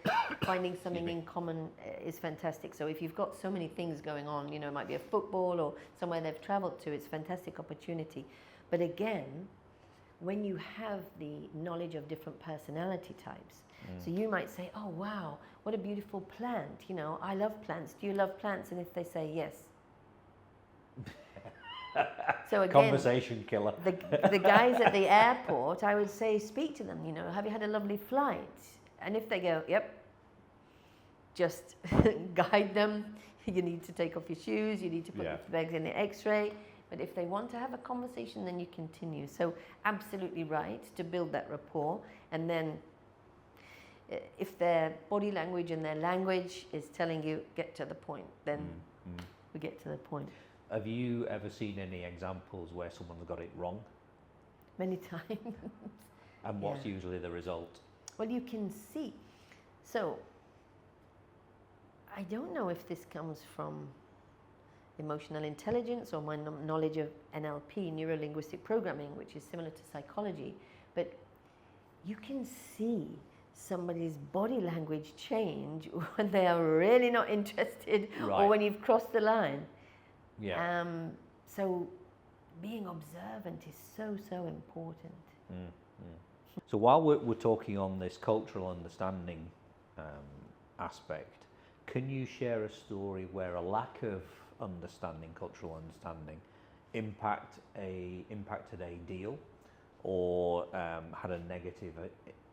finding something in common is fantastic. So if you've got so many things going on, it might be a football or somewhere they've traveled to, it's a fantastic opportunity. But again, when you have the knowledge of different personality types, so you might say, oh wow, what a beautiful plant. I love plants. Do you love plants? And if they say yes. So again, conversation killer. the guys at the airport, I would say, speak to them, have you had a lovely flight? And if they go, yep, just guide them. You need to take off your shoes, you need to put the bags in the x-ray. But if they want to have a conversation, then you continue. So absolutely right to build that rapport. And then if their body language and their language is telling you, get to the point, then we get to the point. Have you ever seen any examples where someone's got it wrong? Many times. And what's usually the result? Well, you can see. So, I don't know if this comes from emotional intelligence or my knowledge of NLP, neuro-linguistic programming, which is similar to psychology, but you can see somebody's body language change when they are really not interested or when you've crossed the line. Yeah. So being observant is so important. So while we're talking on this cultural understanding aspect, can you share a story where a lack of understanding, cultural understanding, impacted a deal or had a negative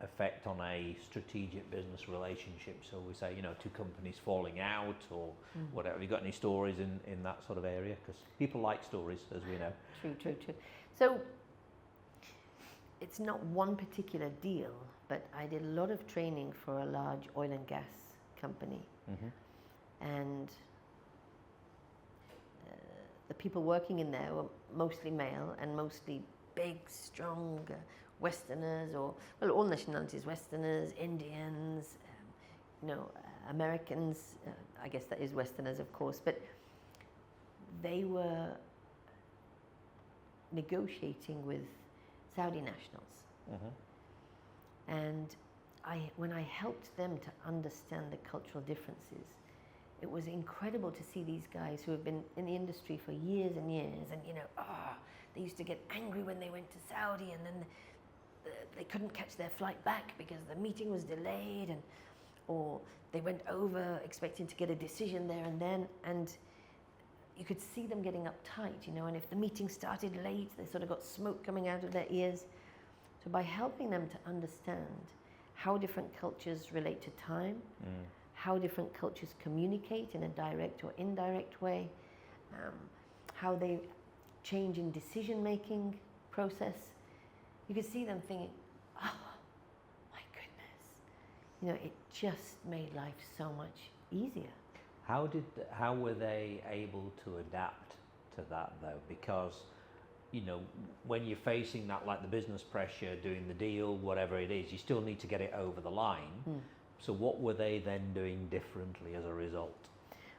effect on a strategic business relationship? So we say, two companies falling out or whatever. Have you got any stories in that sort of area? Because people like stories, as we know. True. So it's not one particular deal, but I did a lot of training for a large oil and gas company. And the people working in there were mostly male and mostly big, strong Westerners, or all nationalities, Westerners, Indians, Americans, I guess that is Westerners, of course, but they were negotiating with Saudi nationals. And when I helped them to understand the cultural differences, it was incredible to see these guys who have been in the industry for years and years, and they used to get angry when they went to Saudi, and then they couldn't catch their flight back because the meeting was delayed, or they went over expecting to get a decision there and then, and you could see them getting uptight, and if the meeting started late, they sort of got smoke coming out of their ears. So by helping them to understand how different cultures relate to time, how different cultures communicate in a direct or indirect way, how they change in decision-making process, you could see them thinking, oh, my goodness. It just made life so much easier. How were they able to adapt to that, though? Because, when you're facing that, like the business pressure, doing the deal, whatever it is, you still need to get it over the line. So what were they then doing differently as a result?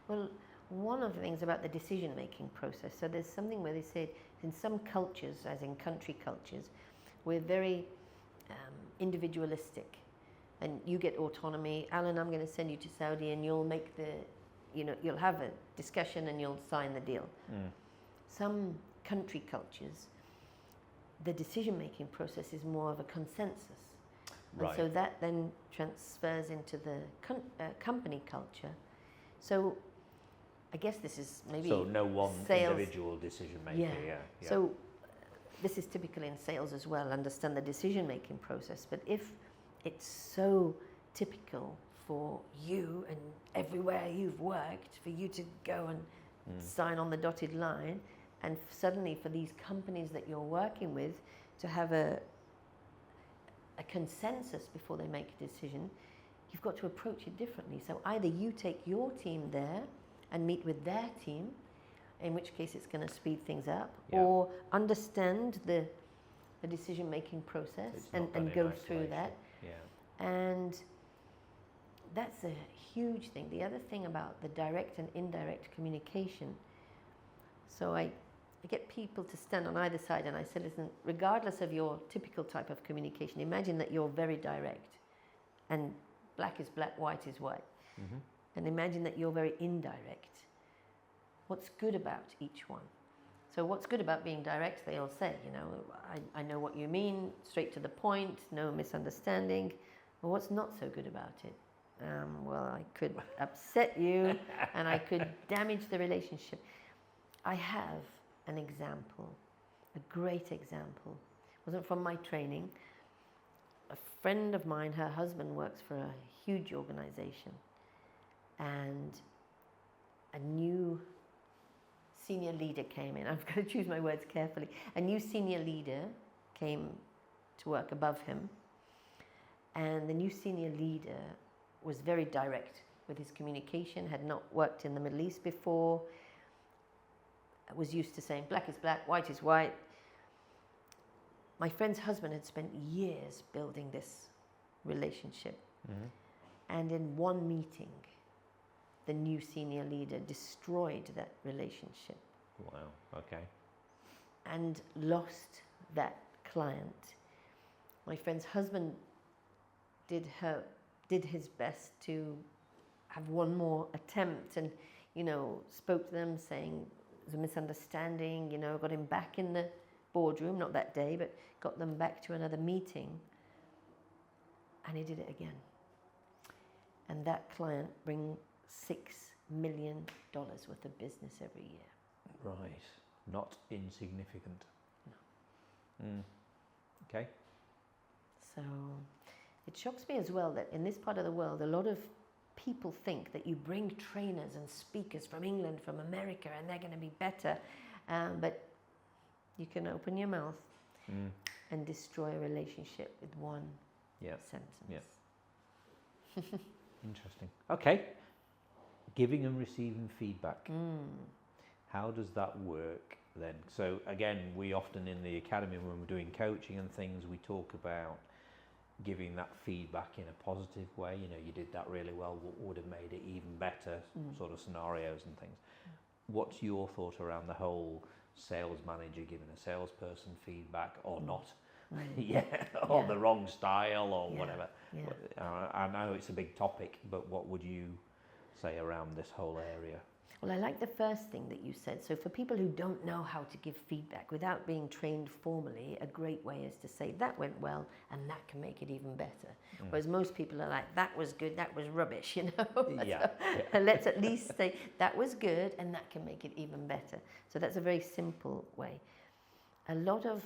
Well, one of the things about the decision-making process, so there's something where they said in some cultures, as in country cultures, we're very individualistic, and you get autonomy. Alan, I'm going to send you to Saudi, and you'll make you'll have a discussion and you'll sign the deal. Some country cultures, the decision-making process is more of a consensus. And so that then transfers into the company culture. So I guess this is maybe so no one sales. Individual decision maker. Yeah. So this is typical in sales as well. Understand the decision-making process. But if it's so typical for you and everywhere you've worked for you to go and sign on the dotted line, and suddenly for these companies that you're working with to have a consensus before they make a decision, you've got to approach it differently. So either you take your team there and meet with their team, in which case it's going to speed things up, or understand the decision-making process and go through that. And that's a huge thing. The other thing about the direct and indirect communication, so I I get people to stand on either side, and I said, listen, regardless of your typical type of communication, imagine that you're very direct, and black is black, white is white. Mm-hmm. And imagine that you're very indirect. What's good about each one? So what's good about being direct, they all say, you know, I know what you mean, straight to the point, no misunderstanding. Well, what's not so good about it? Well, I could upset you and I could damage the relationship. I have an example, a great example. It wasn't from my training. A friend of mine, her husband works for a huge organization, and a new senior leader came in. I've got to choose my words carefully. A new senior leader came to work above him, and the new senior leader was very direct with his communication, had not worked in the Middle East before, was used to saying black is black, white is white. My friend's husband had spent years building this relationship. Mm-hmm. And in one meeting, the new senior leader destroyed that relationship. Wow, okay. And lost that client. My friend's husband did his best to have one more attempt, and, you know, spoke to them saying it was a misunderstanding, you know, got him back in the boardroom, not that day, but got them back to another meeting, and he did it again. And that client brings $6 million worth of business every year. Right, not insignificant. No. Okay. So it shocks me as well that in this part of the world, a lot of people think that you bring trainers and speakers from England, from America, and they're going to be better. But you can open your mouth and destroy a relationship with one sentence. Yeah. Interesting. Okay. Giving and receiving feedback. How does that work then? So again, we often in the academy, when we're doing coaching and things, we talk about giving that feedback in a positive way. You know, you did that really well, what would have made it even better, sort of scenarios and things. What's your thought around the whole sales manager giving a salesperson feedback or not? Or the wrong style or whatever. Yeah. I know it's a big topic, but what would you say around this whole area? Well, I like the first thing that you said. So for people who don't know how to give feedback without being trained formally, a great way is to say, that went well, and that can make it even better. Whereas most people are like, that was good, that was rubbish, you know? So let's at least say, that was good, and that can make it even better. So that's a very simple way. A lot of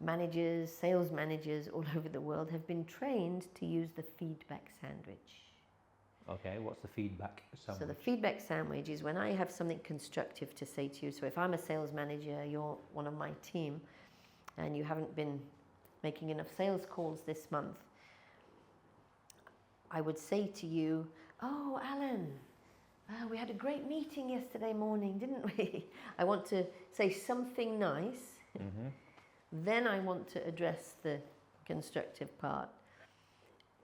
managers, sales managers all over the world have been trained to use the feedback sandwich. Okay, what's the feedback sandwich? So the feedback sandwich is when I have something constructive to say to you. So if I'm a sales manager, you're one of my team, and you haven't been making enough sales calls this month, I would say to you, oh, Alan, we had a great meeting yesterday morning, didn't we? I want to say something nice. Then I want to address the constructive part.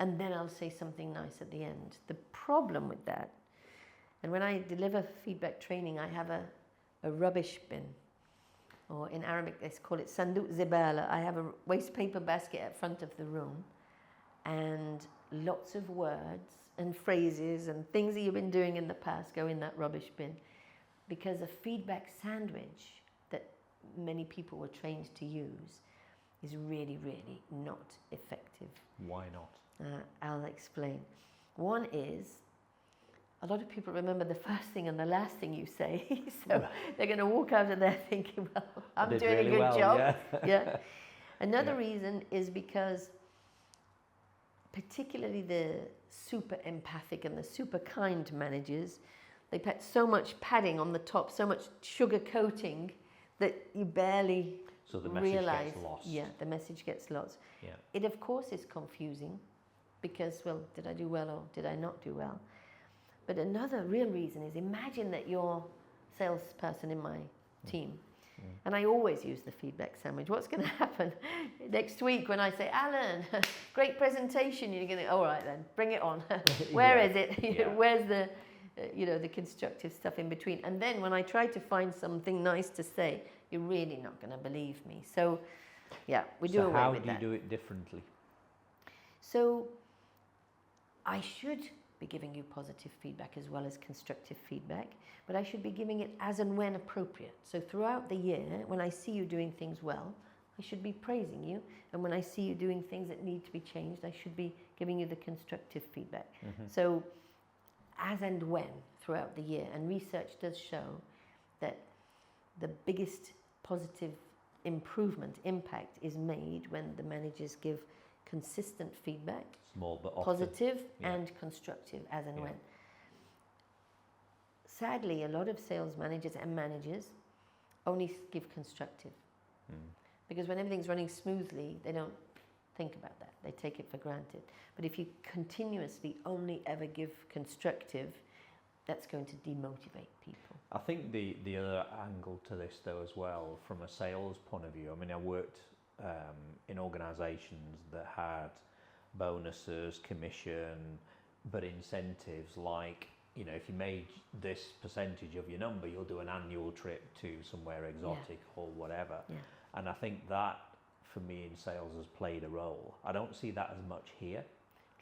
And then I'll say something nice at the end. The problem with that, and when I deliver feedback training, I have a rubbish bin, or in Arabic they call it sanduq zibala. I have a waste paper basket at front of the room, and lots of words and phrases and things that you've been doing in the past go in that rubbish bin, because a feedback sandwich that many people were trained to use is really, really not effective. Why not? I'll explain. One is, a lot of people remember the first thing and the last thing you say, so they're going to walk out of there thinking, well, I'm doing really a good job. Yeah. Another reason is because particularly the super empathic and the super kind managers, they put so much padding on the top, so much sugar coating that you barely so the message realize. Gets lost. Yeah, the message gets lost. Yeah. It of course is confusing, because, well, did I do well or did I not do well? But another real reason is, imagine that you're a salesperson in my team, and I always use the feedback sandwich. What's going to happen next week when I say, Alan, great presentation? You're going to, all right then, bring it on. Where is it? Where's the the constructive stuff in between. And then when I try to find something nice to say, you're really not going to believe me. So, yeah, we do away with that. So how do you do it differently? So I should be giving you positive feedback as well as constructive feedback, but I should be giving it as and when appropriate. So throughout the year, when I see you doing things well, I should be praising you. And when I see you doing things that need to be changed, I should be giving you the constructive feedback. So as and when throughout the year. And research does show that the biggest positive improvement, impact is made when the managers give consistent feedback, small but often, positive and constructive, as and when. Sadly, a lot of sales managers and managers only give constructive. Because when everything's running smoothly, they don't think about that. They take it for granted. But if you continuously only ever give constructive, that's going to demotivate people. I think the other angle to this, though, as well, from a sales point of view, I mean, I worked in organisations that had bonuses, commission, but incentives like, if you made this percentage of your number, you'll do an annual trip to somewhere exotic or whatever. And I think that, for me, in sales has played a role. I don't see that as much here.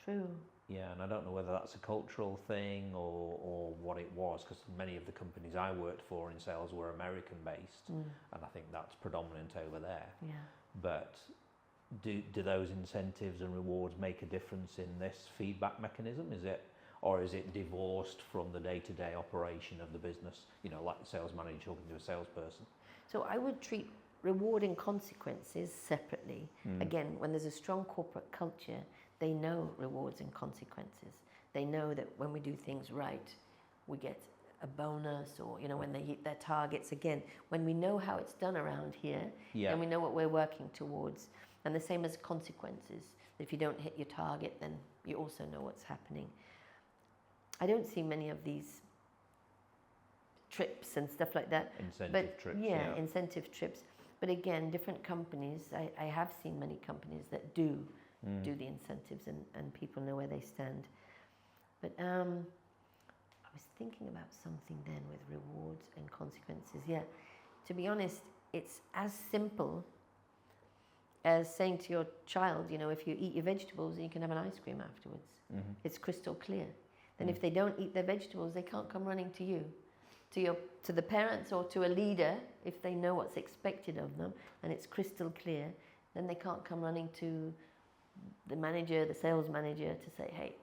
True. Yeah, and I don't know whether that's a cultural thing or what it was, because many of the companies I worked for in sales were American-based, and I think that's predominant over there. But do those incentives and rewards make a difference in this feedback mechanism? Or is it divorced from the day-to-day operation of the business? Like the sales manager talking to a salesperson. So I would treat reward and consequences separately. Again, when there's a strong corporate culture, they know rewards and consequences. They know that when we do things right, we get a bonus, or when they hit their targets. Again, when we know how it's done around here, then we know what we're working towards. And the same as consequences. If you don't hit your target, then you also know what's happening. I don't see many of these trips and stuff like that. Incentive trips. Yeah, incentive trips. But again, different companies, I have seen many companies that do the incentives, and people know where they stand. But I was thinking about something then with rewards and consequences. Yeah, to be honest, it's as simple as saying to your child, if you eat your vegetables, you can have an ice cream afterwards. It's crystal clear. Then if they don't eat their vegetables, they can't come running to you. To the parents or to a leader, if they know what's expected of them and it's crystal clear, then they can't come running to the manager, the sales manager, to say, hey,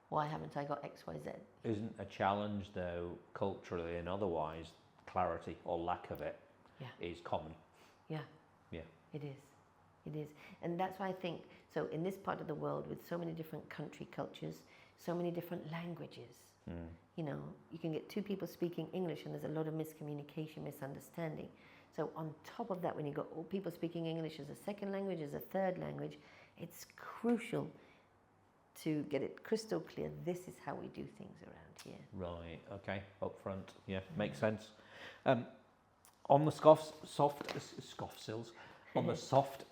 why haven't I got X, Y, Z? Isn't a challenge, though, culturally and otherwise, clarity or lack of it is common? Yeah. It is. And that's why I think, so in this part of the world, with so many different country cultures, so many different languages, you can get two people speaking English and there's a lot of miscommunication, misunderstanding. So on top of that, when you've got all people speaking English as a second language, as a third language, it's crucial to get it crystal clear. This is how we do things around here. Right, okay, up front, makes sense. On the soft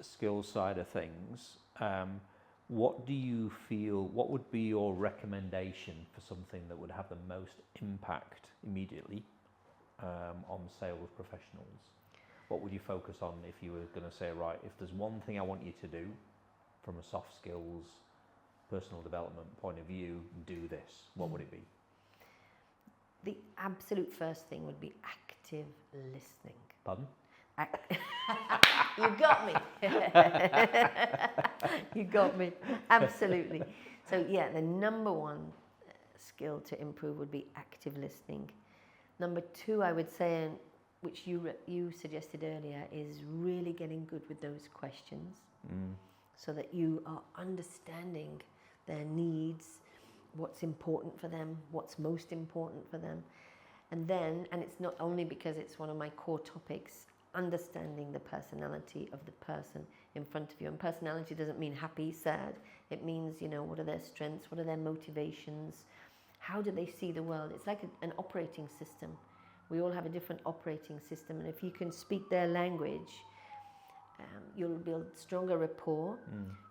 skills side of things, what do you feel, what would be your recommendation for something that would have the most impact immediately on sales professionals? What would you focus on if you were going to say, right, if there's one thing I want you to do from a soft skills, personal development point of view, do this, what would it be? The absolute first thing would be active listening. Pardon? You got me. You got me. Absolutely. So the number one skill to improve would be active listening. Number two, I would say, which you suggested earlier, is really getting good with those questions, so that you are understanding their needs, what's important for them, what's most important for them. And it's not only because it's one of my core topics, understanding the personality of the person in front of you. And personality doesn't mean happy, sad. It means, what are their strengths, what are their motivations, how do they see the world. It's like an operating system. We all have a different operating system, and if you can speak their language, you'll build stronger rapport.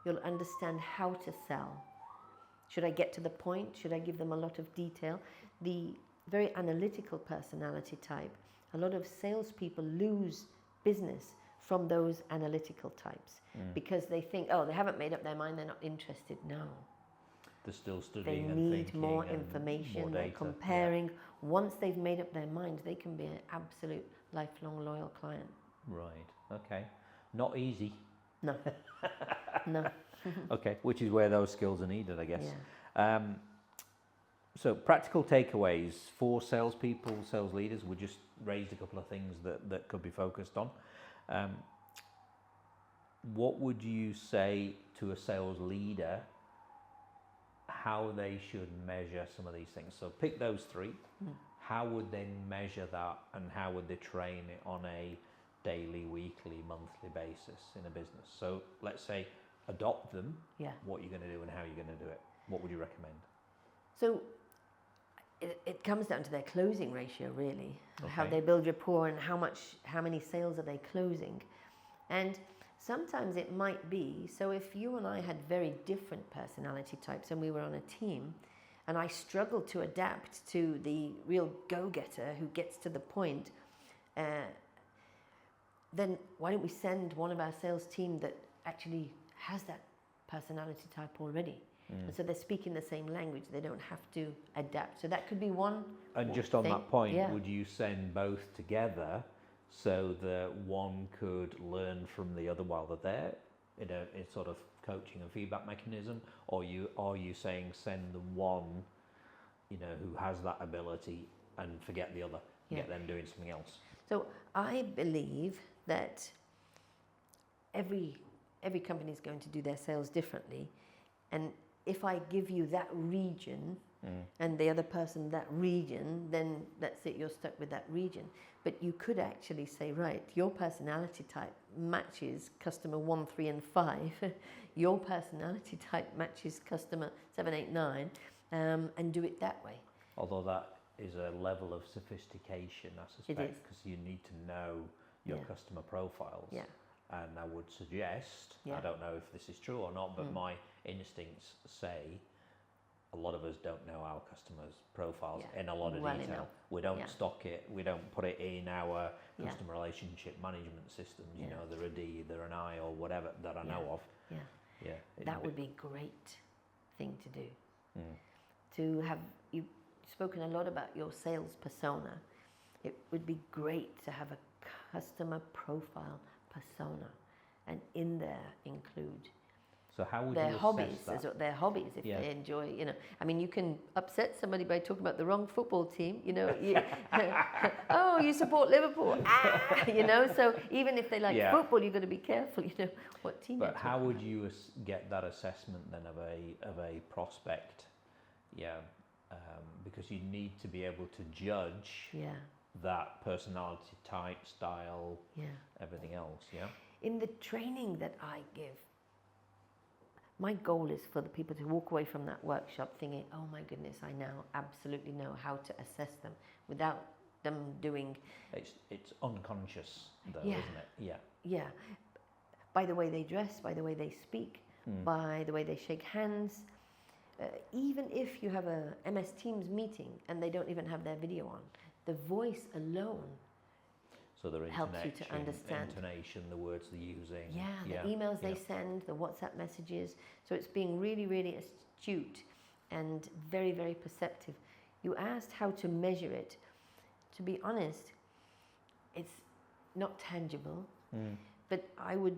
You'll understand how to sell. Should I get to the point? Should I give them a lot of detail? the very analytical personality type, a lot of salespeople lose business from those analytical types because they think, oh, they haven't made up their mind, they're not interested. No. They're still They studying and need thinking more and information, more they're data. comparing. Once they've made up their mind, they can be an absolute lifelong loyal client. Right, okay. Not easy. No, no. Okay, which is where those skills are needed, I guess. Yeah. So practical takeaways for salespeople, sales leaders. We just raised a couple of things that could be focused on. What would you say to a sales leader how they should measure some of these things? So pick those three. How would they measure that, and how would they train it on a daily, weekly, monthly basis in a business? So let's say adopt them. Yeah. What you're going to do and how you're going to do it. What would you recommend? So it comes down to their closing ratio, really. Okay. How they build rapport and how many sales are they closing. And sometimes it might be, so if you and I had very different personality types and we were on a team, and I struggled to adapt to the real go-getter who gets to the point, then why don't we send one of our sales team that actually has that personality type already? And so they're speaking the same language, they don't have to adapt. So that could be one. And just on that point, yeah. would you send both together so that one could learn from the other while they're there in a sort of coaching and feedback mechanism? Or are you saying send the one, who has that ability and forget the other, get them doing something else? So I believe that every company is going to do their sales differently, and if I give you that region and the other person that region, then that's it, you're stuck with that region. But you could actually say, right, your personality type matches customer 1, 3, and 5. Your personality type matches customer 7, 8, 9, and do it that way. Although that is a level of sophistication, I suspect, because you need to know your customer profiles. Yeah. And I would suggest, I don't know if this is true or not, but my instincts say a lot of us don't know our customers' profiles in a lot of detail. Enough. We don't stock it, we don't put it in our customer relationship management systems, they're a D, they're an I, or whatever that I know of. That would be a great thing to do. To have, you've spoken a lot about your sales persona. It would be great to have a customer profile persona, and in there include so how would their you hobbies, assess that? Their hobbies, if they enjoy, I mean, you can upset somebody by talking about the wrong football team, oh, you support Liverpool, so even if they like football, you've got to be careful, what team. But how would you get that assessment then of a prospect? Because you need to be able to judge that personality type, style, everything else, In the training that I give, my goal is for the people to walk away from that workshop thinking, oh my goodness, I now absolutely know how to assess them without them doing... It's unconscious though, isn't it? Yeah. By the way they dress, by the way they speak, by the way they shake hands. Even if you have a MS Teams meeting and they don't even have their video on, the voice alone so their helps you to understand. Intonation, the words they're using. The emails they send, the WhatsApp messages. So it's being really, really astute and very, very perceptive. You asked how to measure it. To be honest, it's not tangible, but I would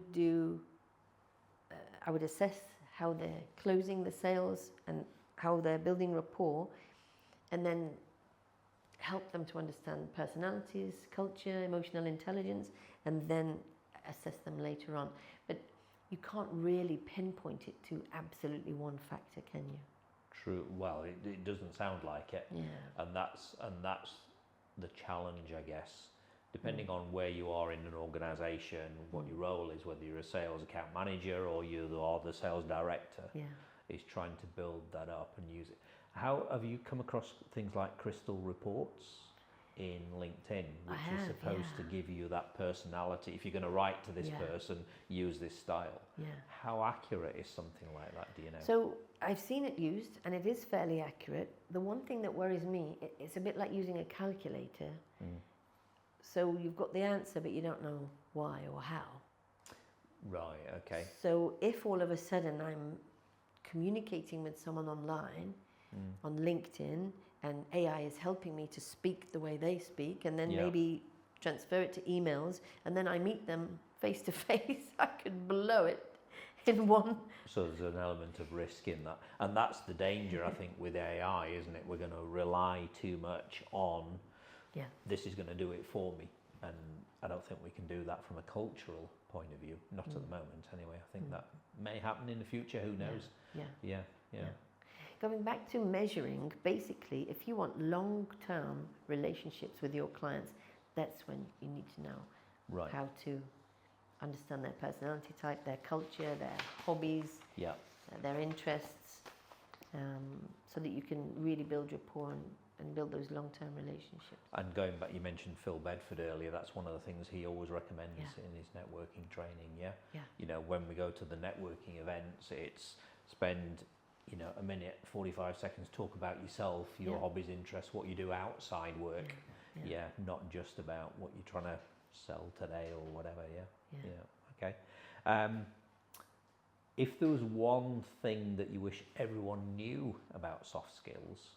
assess how they're closing the sales and how they're building rapport, and then help them to understand personalities, culture, emotional intelligence, and then assess them later on. But you can't really pinpoint it to absolutely one factor, can you? True. Well, it doesn't sound like it. And that's the challenge, I guess. Depending on where you are in an organisation, what your role is, whether you're a sales account manager or you are the sales director, is trying to build that up and use it. How have you come across things like crystal reports? in LinkedIn, which I is have, supposed to yeah. give you that personality. If you're going to write to this Yeah. person, use this style. Yeah. How accurate is something like that, do you know? So I've seen it used, and it is fairly accurate. The one thing that worries me, it's a bit like using a calculator. So you've got the answer, but you don't know why or how. Right, okay. So if all of a sudden I'm communicating with someone online, on LinkedIn, and AI is helping me to speak the way they speak, and then Yeah. maybe transfer it to emails, and then I meet them face to face, I could blow it in one. So there's an element of risk in that. And that's the danger, I think, with AI, isn't it? We're going to rely too much on, this is going to do it for me. And I don't think we can do that from a cultural point of view, not at the moment anyway. I think that may happen in the future, who knows? Yeah. Yeah. Going back to measuring, basically, if you want long-term relationships with your clients, that's when you need to know Right. how to understand their personality type, their culture, their hobbies, Yeah. their interests, so that you can really build rapport and build those long-term relationships. And going back, you mentioned Phil Bedford earlier, that's one of the things he always recommends Yeah. in his networking training, yeah? Yeah. You know, when we go to the networking events, it's spend, you know, a minute, 45 seconds, talk about yourself, your Yeah. hobbies, interests, what you do outside work. Yeah. Not just about what you're trying to sell today or whatever, Yeah. okay. If there was one thing that you wish everyone knew about soft skills,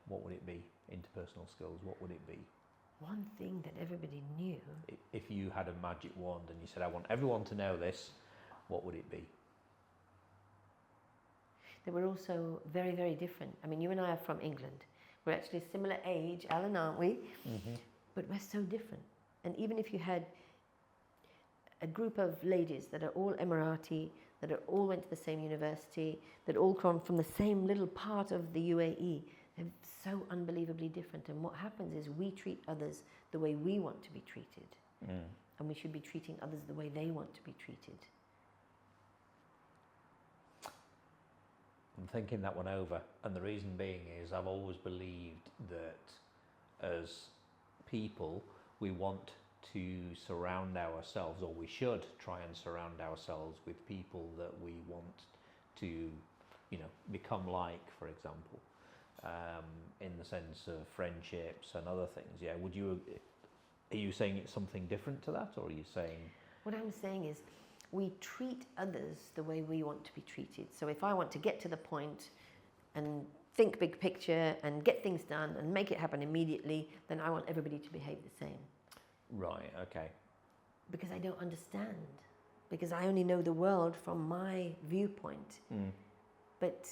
what would it be? Interpersonal skills, what would it be? One thing that everybody knew. If you had a magic wand and you said, I want everyone to know this, what would it be? They were also very, very different. I mean, you and I are from England. We're actually a similar age, Alan, aren't we? But we're so different. And even if you had a group of ladies that are all Emirati, that are all went to the same university, that all come from the same little part of the UAE, they're so unbelievably different. And what happens is we treat others the way we want to be treated. And we should be treating others the way they want to be treated. I'm thinking that one over, and the reason being is I've always believed that as people we want to surround ourselves, or we should try and surround ourselves with people that we want to, you know, become like, for example, in the sense of friendships and other things. Yeah, are you saying it's something different to that, or are you saying? What I'm saying is, we treat others the way we want to be treated. So if I want to get to the point and think big picture and get things done and make it happen immediately, then I want everybody to behave the same. Right, okay. Because I don't understand. Because I only know the world from my viewpoint. But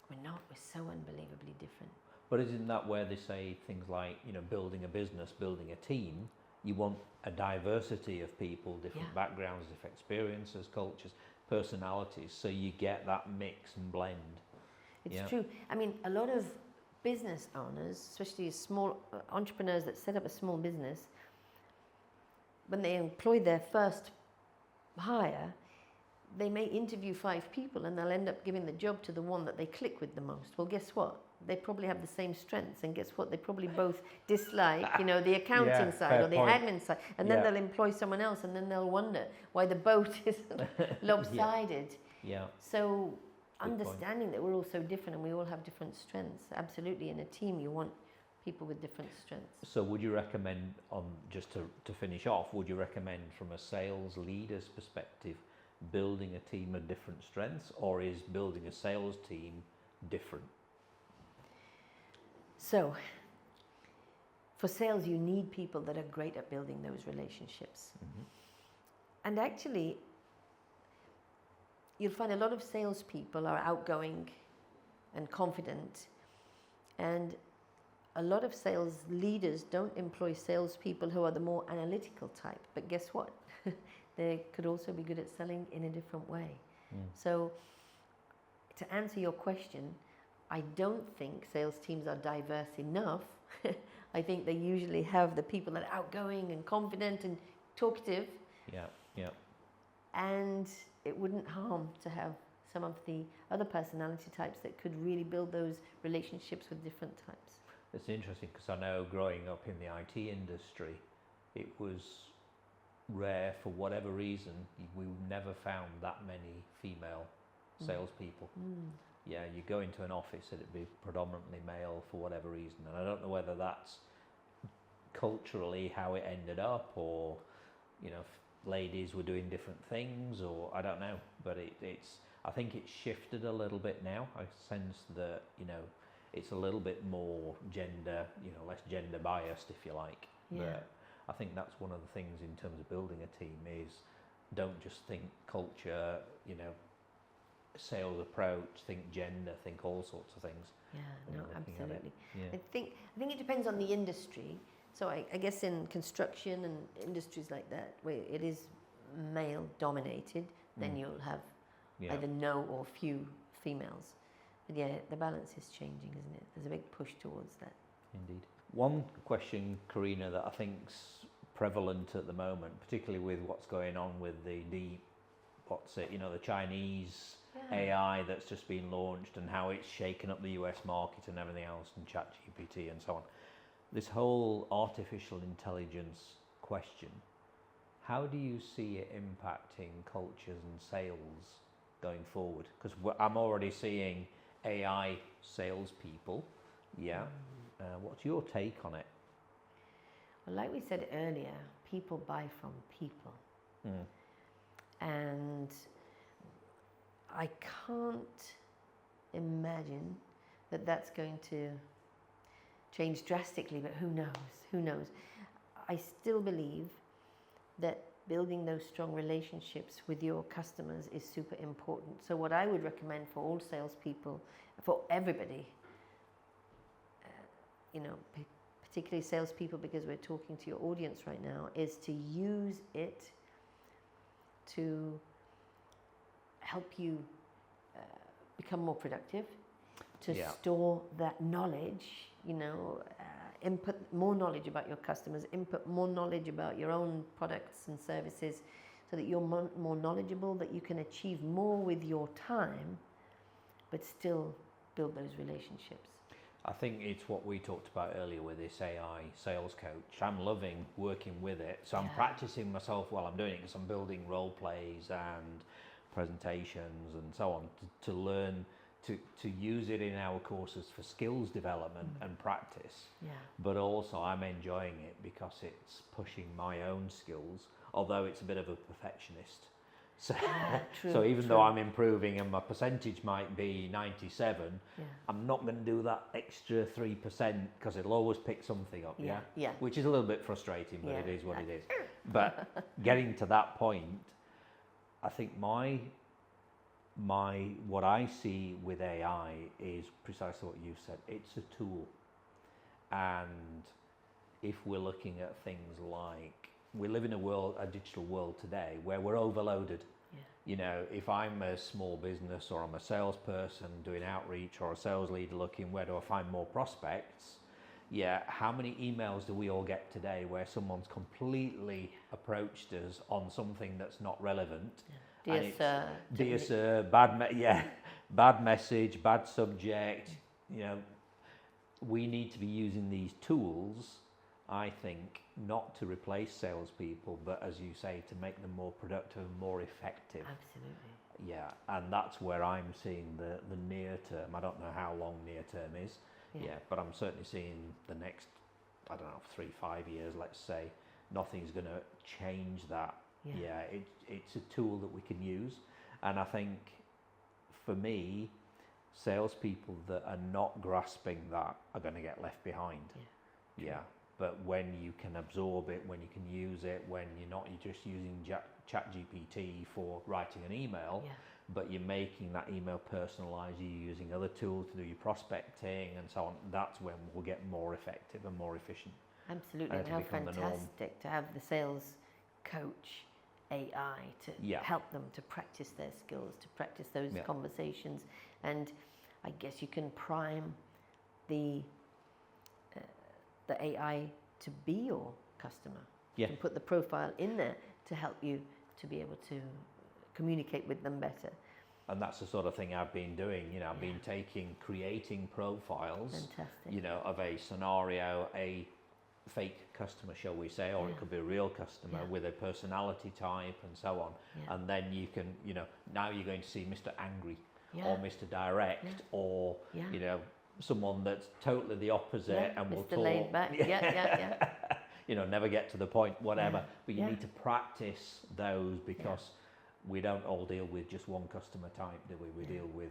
we're not. We're so unbelievably different. But isn't that where they say things like, you know, building a business, building a team, you want a diversity of people, different backgrounds, different experiences, cultures, personalities, so you get that mix and blend. It's true. I mean, a lot of business owners, especially small entrepreneurs that set up a small business, when they employ their first hire, they may interview 5 people and they'll end up giving the job to the one that they click with the most. Well, guess what? They probably have the same strengths, and guess what? They probably both dislike, you know, the accounting side or the admin side, and then they'll employ someone else, and then they'll wonder why the boat is lopsided. So understanding that we're all so different and we all have different strengths. Absolutely, in a team you want people with different strengths. So would you recommend, just to finish off, would you recommend from a sales leader's perspective building a team of different strengths, or is building a sales team different? So, for sales, you need people that are great at building those relationships. And actually, you'll find a lot of salespeople are outgoing and confident, and a lot of sales leaders don't employ salespeople who are the more analytical type. But guess what? They could also be good at selling in a different way. So, to answer your question, I don't think sales teams are diverse enough. I think they usually have the people that are outgoing and confident and talkative. And it wouldn't harm to have some of the other personality types that could really build those relationships with different types. It's interesting because I know growing up in the IT industry, it was rare for whatever reason. We never found that many female salespeople. Yeah, you go into an office, it'd be predominantly male for whatever reason, and I don't know whether that's culturally how it ended up, or ladies were doing different things, or I don't know. But I think it's shifted a little bit now. I sense that it's a little bit more gender, less gender biased, if you like. Yeah. But I think that's one of the things in terms of building a team is don't just think culture, sales approach, think gender, think all sorts of things. Yeah, no, absolutely. Yeah. I think it depends on the industry. So I guess in construction and industries like that, where it is male dominated, then you'll have either no or few females. But yeah, the balance is changing, isn't it? There's a big push towards that. Indeed. One question, Corrina, that I think's prevalent at the moment, particularly with what's going on with the Chinese AI that's just been launched and how it's shaken up the US market and everything else, and ChatGPT and so on. This whole artificial intelligence question, how do you see it impacting cultures and sales going forward? Because I'm already seeing AI salespeople. Yeah. What's your take on it? Well, like we said earlier, people buy from people. And I can't imagine that that's going to change drastically, but who knows? I still believe that building those strong relationships with your customers is super important. So what I would recommend for all salespeople, for everybody, particularly salespeople, because we're talking to your audience right now, is to use it to help you become more productive, to store that knowledge, input more knowledge about your customers, input more knowledge about your own products and services, so that you're more knowledgeable, that you can achieve more with your time, but still build those relationships. I think it's what we talked about earlier with this AI sales coach. I'm loving working with it. So I'm practicing myself while I'm doing it, because I'm building role plays and presentations and so on to learn to use it in our courses for skills development and practice. Yeah. But also I'm enjoying it because it's pushing my own skills, although it's a bit of a perfectionist. So, so even though I'm improving and my percentage might be 97, I'm not going to do that extra 3% because it'll always pick something up, which is a little bit frustrating, but it is what it is. But getting to that point, I think what I see with AI is precisely what you said. It's a tool, and if we're looking at things like, we live in a digital world today where we're overloaded. If I'm a small business or I'm a salesperson doing outreach, or a sales leader looking, where do I find more prospects? How many emails do we all get today where someone's completely approached us on something that's not relevant? Dear sir, bad message, bad subject. We need to be using these tools, I think, not to replace salespeople, but as you say, to make them more productive and more effective. Absolutely. Yeah, and that's where I'm seeing the near term. I don't know how long near term is. But I'm certainly seeing the next, 3-5 years, let's say, nothing's going to change that. It's a tool that we can use, and I think for me, salespeople that are not grasping that are going to get left behind. But when you can absorb it, when you can use it, when you're just using ChatGPT for writing an email, but you're making that email personalised, you're using other tools to do your prospecting and so on, that's when we'll get more effective and more efficient. Absolutely, and how fantastic to have the sales coach AI to help them to practice their skills, to practice those conversations. And I guess you can prime the AI to be your customer. You can put the profile in there to help you to be able to communicate with them better. And that's the sort of thing I've been doing. You know, I've been creating profiles, Fantastic. you know, of a scenario, a fake customer, shall we say, or it could be a real customer with a personality type and so on. And then you can, you know, now you're going to see Mr. Angry or Mr. Direct or, you know, someone that's totally the opposite and will Mr. talk. Laid back. You know, never get to the point, whatever. But you need to practice those because we don't all deal with just one customer type, do we? We deal with.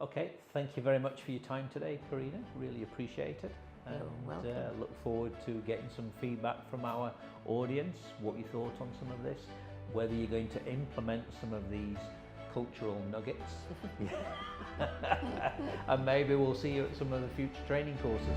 Okay, thank you very much for your time today, Corrina. Really appreciate it. You're welcome. Look forward to getting some feedback from our audience, what you thought on some of this, whether you're going to implement some of these cultural nuggets. And maybe we'll see you at some of the future training courses.